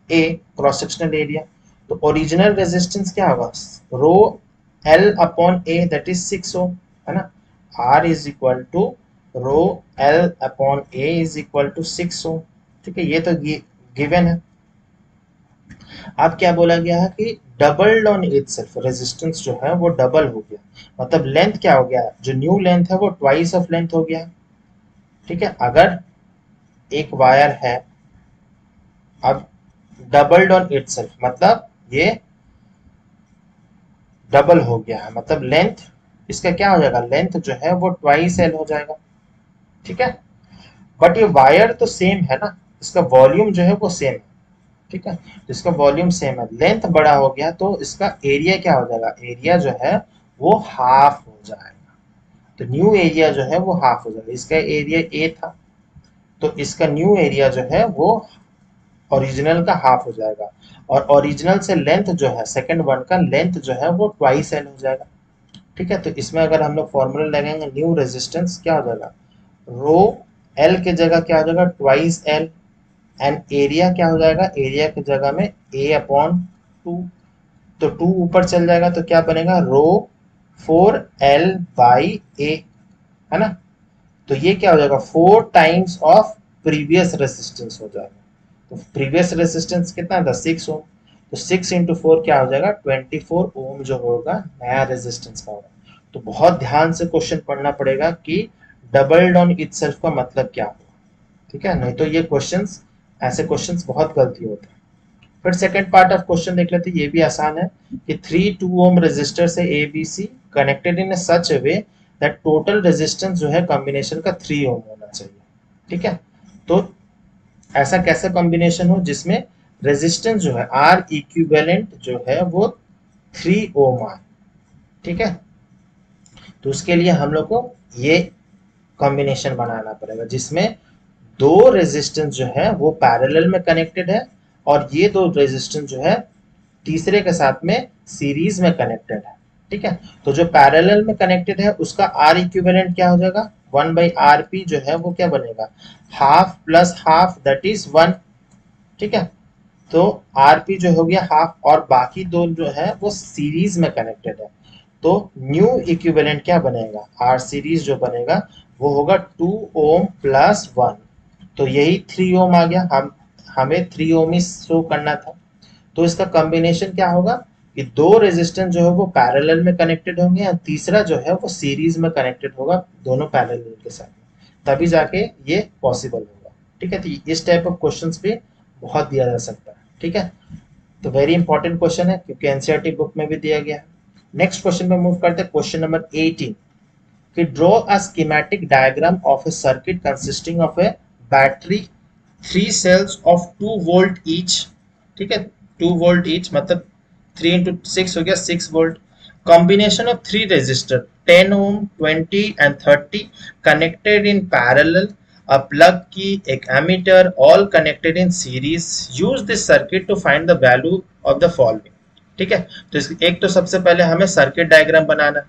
A, cross sectional area. तो ओरिजिनल रेजिस्टेंस क्या होगा, रो L/A, दैट इज 6 ओम, है ना। R = रो L/A = 6 ओम। ठीक है, ये तो गिवन है। अब क्या बोला गया है कि डबल्ड ऑन इटसेल्फ, रेजिस्टेंस जो है वो डबल हो गया, मतलब लेंथ क्या हो गया, जो न्यू लेंथ है वो ट्वाइस ऑफ लेंथ हो गया। ठीक है, अगर एक वायर है, अब डबल्ड ऑन इटसेल्फ मतलब ये डबल हो गया है, मतलब लेंथ इसका क्या हो जाएगा, लेंथ जो है वो ट्वाइस L हो जाएगा। ठीक है, बट ये वायर तो सेम है ना, इसका वॉल्यूम जो है वो सेम है। ठीक है, तो इसका वॉल्यूम सेम है, लेंथ बड़ा हो गया तो इसका एरिया क्या हो जाएगा, एरिया जो है वो हाफ हो जाएगा। तो न्यू एरिया जो है वो हाफ हो जाएगा। इसका एरिया A था, तो इसका न्यू एरिया जो है वो ओरिजिनल का हाफ हो जाएगा। और ओरिजिनल से लेंथ जो है, सेकंड वन का लेंथ जो है वो ट्वाइस L हो जाएगा। ठीक है, तो इसमें अगर हम लोग फॉर्मूला लगाएंगे, न्यू रेजिस्टेंस क्या हो जाएगा, रो L के जगह क्या हो जाएगा, ट्वाइस L, एंड एरिया क्या हो जाएगा, एरिया की जगह में A/2। तो 2 ऊपर चल जाएगा तो क्या बनेगा, रो 4L/A, है ना। तो ये क्या हो जाएगा, 4 टाइम्स ऑफ प्रीवियस रेजिस्टेंस हो जाएगा। तो प्रीवियस रेजिस्टेंस कितना था, 6 ओम। तो 6 × 4 क्या हो जाएगा, 24 ओम जो होगा नया रेजिस्टेंस का होगा। तो बहुत ध्यान से क्वेश्चन पढ़ना पड़ेगा कि डबल्ड ऑन इटसेल्फ का मतलब क्या होगा। ठीक है, नहीं तो ये क्वेश्चंस, ऐसे क्वेश्चंस बहुत गलती होते हैं। फिर सेकंड पार्ट ऑफ क्वेश्चन देख लेते हैं, ये भी आसान है कि 3 2 ओम रेजिस्टर से ABC connected in such a way that total resistance जो है कॉम्बिनेशन का 3 ओम होना चाहिए। ठीक है, तो ऐसा कैसा कॉम्बिनेशन हो जिसमें रेजिस्टेंस जो है आर इक्विवेलेंट जो है वो 3 ओम आए। ठीक है, तो उसके लिए हम लोग को ये कॉम्बिनेशन बनाना पड़ेगा जिसमें दो रेजिस्टेंस जो है वो पैरेलल में कनेक्टेड है और ये दो रेजिस्टेंस जो है तीसरे के साथ में सीरीज में कनेक्टेड है। ठीक है, तो जो पैरेलल में कनेक्टेड है उसका आर इक्विवेलेंट क्या हो जाएगा, 1/rp जो है वो क्या बनेगा, half plus half that is 1। ठीक है, तो आरपी जो हो गया हाफ और बाकी दो जो है वो सीरीज में कनेक्टेड है। तो न्यू इक्विवेलेंट क्या बनेगा, आर सीरीज जो बनेगा वो होगा 2 ओम प्लस 1। तो यही 3 ओम आ गया, हमें 3 ओम ही शो करना था। तो इसका कॉम्बिनेशन क्या होगा कि दो रेजिस्टेंस जो है वो पैरेलल में कनेक्टेड होंगे और तीसरा जो है वो सीरीज में कनेक्टेड होगा दोनों पैरेलल के साथ में, तभी जाके ये पॉसिबल होगा। ठीक है, तो इस टाइप ऑफ क्वेश्चंस भी बहुत दिया जा सकता है। ठीक है, तो वेरी इंपॉर्टेंट क्वेश्चन है क्योंकि एनसीईआरटी बुक में भी दिया गया है। नेक्स्ट क्वेश्चन में मूव करते हैं, क्वेश्चन नंबर 18 कि draw a schematic diagram of a circuit consisting of a battery 3 cells of 2 volt each. ठीक है, 2 वोल्ट ईच मतलब 3 into 6 हो गया 6 volt, combination of 3 resistor 10 ohm 20 and 30 connected in parallel, a plug key, एक ammeter, all connected in series. Use this circuit to find the value of the following. ठीक है, तो एक तो सबसे पहले हमें सर्किट डायग्राम बनाना।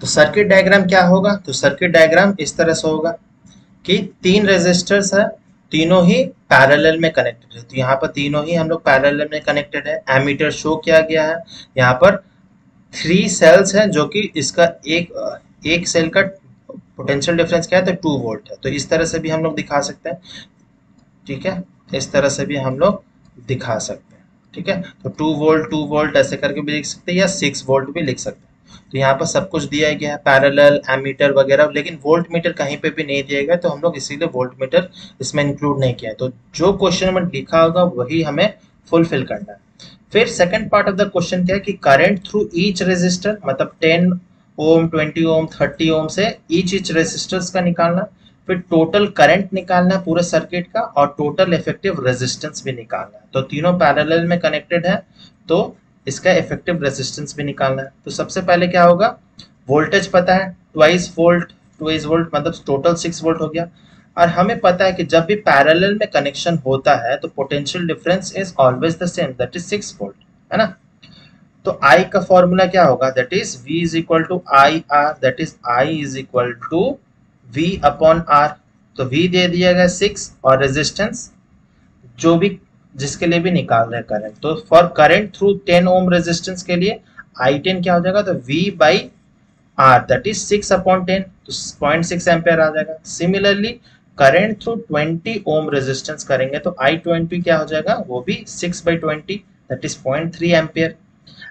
तो सर्किट डायग्राम क्या होगा, तो सर्किट डायग्राम इस तरह से होगा कि 3 रेजिस्टर्स है, तीनों ही पैरेलल में कनेक्टेड है। तो यहाँ पर तीनों ही हम लोग पैरेलल में कनेक्टेड है, एमीटर शो किया गया है। यहाँ पर 3 सेल्स है जो कि इसका एक सेल का पोटेंशियल डिफरेंस क्या है, तो 2 वोल्ट है। तो इस तरह से भी हम लोग दिखा सकते हैं। ठीक है, इस तरह से भी हम लोग दिखा सकते हैं। ठीक है, तो 2 वोल्ट ऐसे करके भी लिख सकते हैं या 6 वोल्ट भी लिख सकते हैं। तो यहाँ पर सब कुछ दिया गया है, पैरेलल, एमीटर वगैरह, लेकिन वोल्ट मीटर कहीं पे भी नहीं दिया गया, तो हम लोग इसीलिए वोल्ट मीटर इसमें इंक्लूड नहीं किया है। तो जो क्वेश्चन में लिखा होगा वही हमें फुलफिल करना है। फिर second part of the question क्या है कि करंट थ्रू ईच रेजिस्टर, मतलब 10 ओम 20 ओम 30 ओम से ईच रेजिस्टर्स का निकालना। फिर टोटल करंट निकालना है पूरे सर्किट का और टोटल इफेक्टिव रेजिस्टेंस भी निकालना है। तो तीनों पैरेलल में कनेक्टेड है तो इसका इफेक्टिव रेजिस्टेंस भी निकालना है। तो सबसे पहले क्या होगा, वोल्टेज पता है ट्वाइस वोल्ट मतलब टोटल 6 वोल्ट हो गया। और हमें पता है कि जब भी पैरेलल में कनेक्शन होता है तो potential difference is always the same, that is 6 volt, है ना। तो I का फॉर्मूला क्या होगा, that is V is equal to I R, that is I is equal to V upon R। तो V दे दिया गया 6 और रेजिस्टेंस जो भी जिसके लिए भी निकाल रहे हैं करंट, तो for current through 10 ohm resistance के लिए I10 क्या हो जाएगा, तो V by R that is 6 upon 10, तो 0.6 एम्पेयर आ जाएगा। Similarly current through 20 ohm resistance करेंगे तो I20 क्या हो जाएगा, वो भी 6/20 that is 0.3 ampere.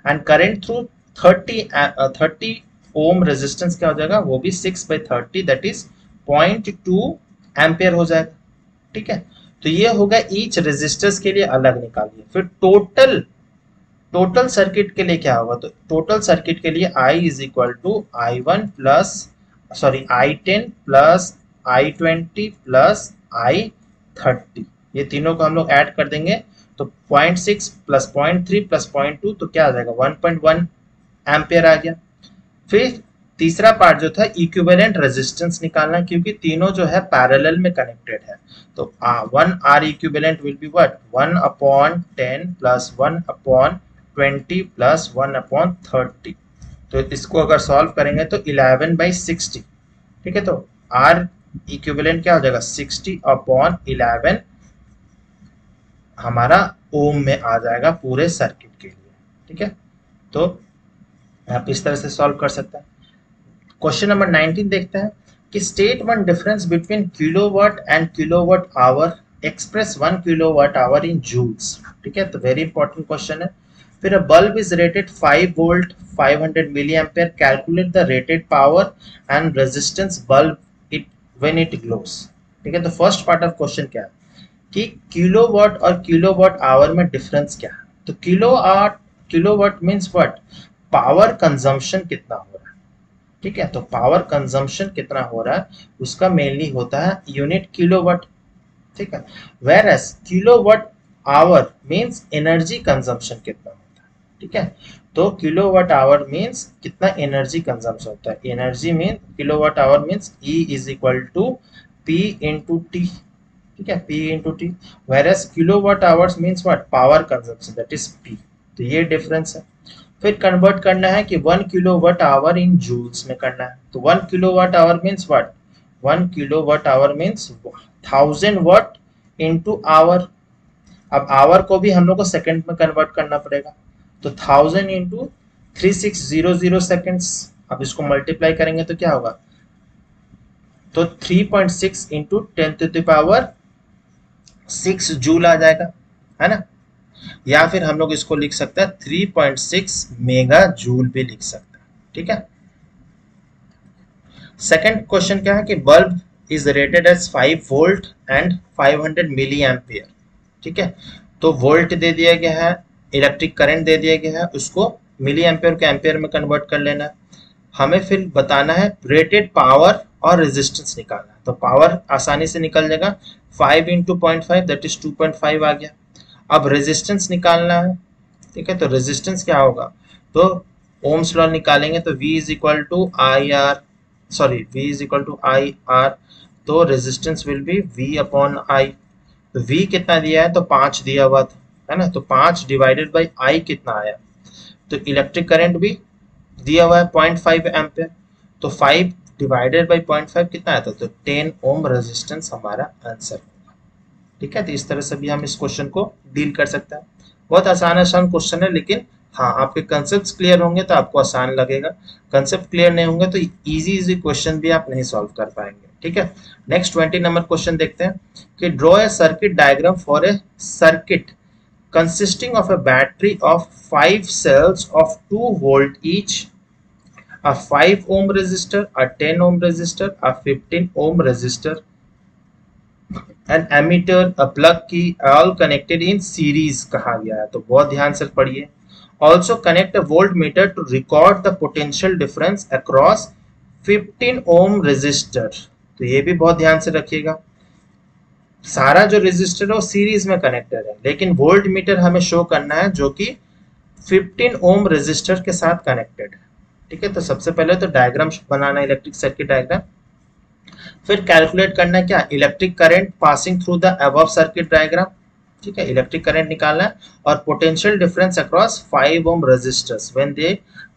And current through 30 ohm resistance क्या हो जाएगा, वो भी 6/30 दैट इज 0.2 एम्पेयर हो जाएगा। ठीक है, तो ये होगा ईच रेजिस्टर्स के लिए अलग निकालिए। फिर टोटल सर्किट के लिए क्या होगा, तो टोटल सर्किट के लिए I इज इक्वल टू I1 plus I10 plus I20 plus I30, ये तीनों को हम लोग ऐड कर देंगे तो 0.6 प्लस 0.3 प्लस 0.2 तो क्या आ जाएगा 1.1 एम्पियर आ गया। फिर तीसरा पार्ट जो था इक्विवेलेंट रेजिस्टेंस निकालना, क्योंकि तीनों जो है पैरेलल में कनेक्टेड है। तो 1 R equivalent will be what, 1 upon 10 plus 1 upon 20 plus 1 upon 30। तो इसको अगर सॉल्व करेंगे तो 11/60। ठीक है, तो R इक्विवेलेंट क्या हो जाएगा 60 अपॉन 11 हमारा ओम में आ जाएगा पूरे सर्किट के लिए। ठीक है, तो आप इस तरह से सॉल्व कर सकते हैं। क्वेश्चन नंबर 19 देखते हैं कि state one difference between kilowatt and kilowatt hour, express 1 kilowatt hour in joules. ठीक है, तो वेरी इंपॉर्टेंट क्वेश्चन है। फिर a bulb is rated 5 volt 500 milliampere, calculate the rated power and resistance bulb it when it glows. ठीक है, तो फर्स्ट पार्ट ऑफ क्वेश्चन क्या है कि किलोवाट और किलोवाट आवर में डिफरेंस क्या है। तो kilowatt means what, power consumption कितना हो रहा है। ठीक है, तो पावर कंजम्पशन कितना हो रहा है उसका मेनली होता है यूनिट किलोवाट। ठीक है, whereas kilowatt hour means energy consumption कितना होता है। ठीक है, तो किलोवाट आवर मीन्स कितना एनर्जी कंजम्पशन होता है। Energy mean kilowatt hour means E is equal to P into T. ठीक है, P into T, whereas kilowatt hours means what, power consumption, that is P। तो ये डिफरेंस है। फिर कन्वर्ट करना है कि 1 किलोवाट आवर इन जूल्स में करना है। तो 1 kilowatt hour means what, 1 kilowatt hour means 1000 watt into hour. अब आवर को भी हम लोग को सेकंड में कन्वर्ट करना पड़ेगा, तो 1000 इंटू 3600 सेकेंड्स। अब इसको मल्टीप्लाई करेंगे तो क्या होगा, तो 3.6 इंटू 10⁻6 जूल आ जाएगा, है ना। या फिर हम लोग इसको लिख सकते हैं 3.6 मेगा जूल भी लिख सकते हैं। ठीक है, सेकंड क्वेश्चन क्या है कि bulb is rated as 5 volt and 500 milliampere. ठीक है, तो वोल्ट दे दिया गया है, इलेक्ट्रिक करंट दे दिया गया है, उसको मिली एम्पियर को एम्पियर में कन्वर्ट कर लेना है। हमें फिर बताना है रेटेड पावर और रेजिस्टेंस निकालना है। तो पावर आसानी से निकल जाएगा, 5 इंटू 0.5 दैट इज 2.5 आ गया। अब रेजिस्टेंस निकालना है। ठीक है, तो रेजिस्टेंस क्या होगा, तो ओम्स लॉ निकालेंगे तो V is equal to I R, sorry V is equal to I R, तो resistance will be V upon I. तो V कितना दिया है, तो 5 दिया हुआ था, है ना, तो 5 डिवाइडेड बाई I कितना आया, तो इलेक्ट्रिक करंट भी दिया हुआ है 0.5 एम्पियर, तो 5 डिवाइडेड बाई 0.5 कितना आया था, तो 10 ओम रेजिस्टेंस हमारा आंसर होगा। ठीक है, तो इस तरह से भी हम इस क्वेश्चन को डील कर सकते हैं। बहुत आसान आसान क्वेश्चन है, लेकिन हाँ आपके कंसेप्ट क्लियर होंगे तो आपको आसान लगेगा, कंसेप्ट क्लियर नहीं होंगे तो इजी इजी क्वेश्चन भी आप नहीं सॉल्व कर पाएंगे। ठीक है, नेक्स्ट 20 नंबर क्वेश्चन देखते हैं कि draw A circuit diagram for a circuit consisting of a battery of 5 cells of 2 volt each, a 5 ohm resistor, a 10 ohm resistor, a 15 ohm resistor, an ammeter, a plug key, all connected in series कहा गया है। तो बहुत ध्यान से पढ़िए। Also connect a voltmeter to record the potential difference across 15 ohm resistor। तो ये भी बहुत ध्यान से रखिएगा, सारा जो रेजिस्टर है वो सीरीज में कनेक्टेड है, लेकिन वोल्ट मीटर हमें शो करना है जो कि 15 ओम रेजिस्टर के साथ कनेक्टेड है। ठीक है, तो सबसे पहले तो डायग्राम बनाना, इलेक्ट्रिक सर्किट डायग्राम, फिर कैलकुलेट करना है क्या, electric current passing through the above circuit diagram. ठीक है, इलेक्ट्रिक करंट निकालना है और potential difference across 5 ohm resistors when the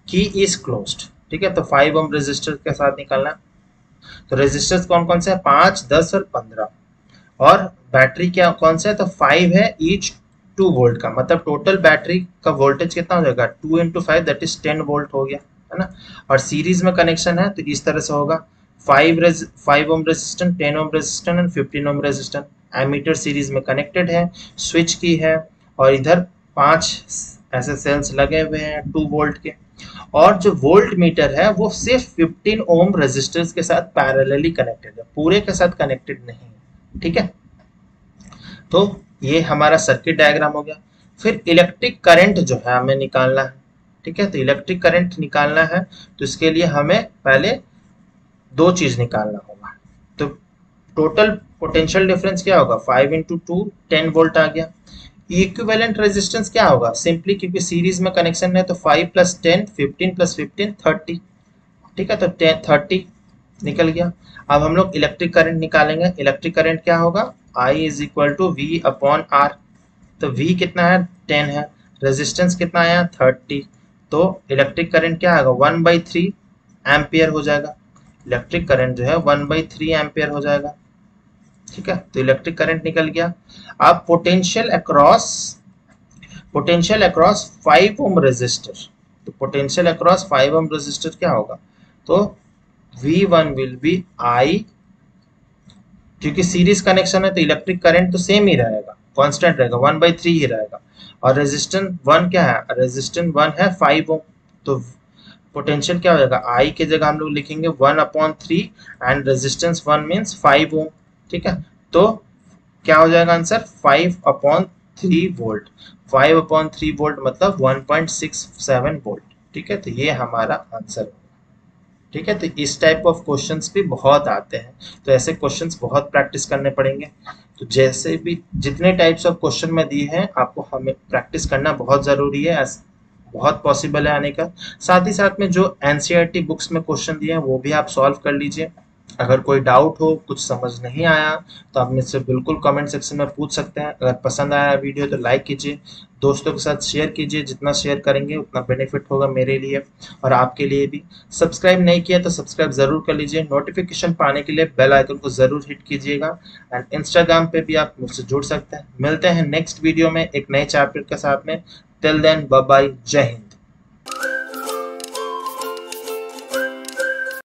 key is closed. ठीक है, तो 5 ओम रेजिस्टर के साथ निकालना है। तो रेजिस्टर्स कौन कौन से हैं, 5, 10 और 15, और बैटरी क्या कौन सा है, तो 5 है ईच 2 वोल्ट का, मतलब टोटल बैटरी का वोल्टेज कितना हो जाएगा, 2 इंटू 5 दैट इज 10 वोल्ट हो गया, है ना। और सीरीज में कनेक्शन है तो इस तरह से होगा, 5 ohm resistance, 10 ohm resistance and 15 ohm resistance. Ammeter series में कनेक्टेड है, स्विच की है, और इधर 5 ऐसे सेल्स लगे हुए हैं 2 वोल्ट के। और जो वोल्ट मीटर है वो सिर्फ 15 ओम रेजिस्टेंस के साथ पैरेलली कनेक्टेड है, पूरे के साथ कनेक्टेड नहीं है। ठीक है, तो ये हमारा सर्किट डायग्राम हो गया। फिर इलेक्ट्रिक करंट जो है हमें निकालना है। ठीक है, तो इलेक्ट्रिक करंट निकालना है तो इसके लिए हमें पहले दो चीज निकालना होगा। तो टोटल पोटेंशियल डिफरेंस क्या होगा, 5 इंटू 2 10 वोल्ट आ गया। इक्विवेलेंट रेजिस्टेंस क्या होगा, सिंपली क्योंकि सीरीज में कनेक्शन है तो 5 प्लस 10 15 प्लस 15 30। ठीक है, तो 10 30 निकल गया। अब हम लोग इलेक्ट्रिक करंट निकालेंगे। इलेक्ट्रिक करंट क्या होगा, I is equal to V upon R. तो V कितना है, 10 है, रेजिस्टेंस कितना आया 30, तो इलेक्ट्रिक करंट क्या आएगा 1/3 एम्पियर हो जाएगा। इलेक्ट्रिक करंट जो है 1/3 एम्पियर हो जाएगा। ठीक है, तो इलेक्ट्रिक करंट निकल गया। अब पोटेंशियल अक्रॉस 5 ओम रेजिस्टर, तो पोटेंशियल अक्रॉस 5 ओम रेजिस्टर क्या होगा, तो V1 विल बी I, क्योंकि सीरीज कनेक्शन है तो इलेक्ट्रिक करंट तो सेम ही रहेगा, कांस्टेंट रहेगा, 1/3 ही रहेगा। और रेजिस्टेंस 1 क्या है, रेजिस्टेंस 1 है 5 ओम, तो पोटेंशियल क्या हो जाएगा, I की जगह हम लोग लिखेंगे 1/3 एंड रेजिस्टेंस 1 मीन्स 5 ओम। ठीक है, तो क्या हो जाएगा आंसर, 5/3 वोल्ट। 5/3 वोल्ट मतलब 1.67 वोल्ट। ठीक है, तो ये हमारा आंसर होगा। ठीक है, तो इस टाइप ऑफ क्वेश्चंस भी बहुत आते हैं, तो ऐसे क्वेश्चंस बहुत प्रैक्टिस करने पड़ेंगे। तो जैसे भी जितने टाइप्स ऑफ क्वेश्चन मैं दिए हैं आपको, हमें प्रैक्टिस करना बहुत ज़रूरी है, बहुत पॉसिबल है आने का। साथ ही साथ में जो एनसीईआरटी बुक्स में क्वेश्चन दिए हैं वो भी आप सॉल्व कर लीजिए। अगर कोई डाउट हो, कुछ समझ नहीं आया, तो आप मुझसे बिल्कुल कमेंट सेक्शन में पूछ सकते हैं। अगर पसंद आया वीडियो तो लाइक कीजिए, दोस्तों के साथ शेयर कीजिए, जितना शेयर करेंगे उतना बेनिफिट होगा मेरे लिए और आपके लिए भी। सब्सक्राइब नहीं किया तो सब्सक्राइब ज़रूर कर लीजिए, नोटिफिकेशन पाने के लिए बेल आइकन को ज़रूर हिट कीजिएगा। एंड इंस्टाग्राम पे भी आप मुझसे जुड़ सकते हैं। मिलते हैं नेक्स्ट वीडियो में एक नए चैप्टर के साथ में। टिल देन बाय बाय, जय हिंद।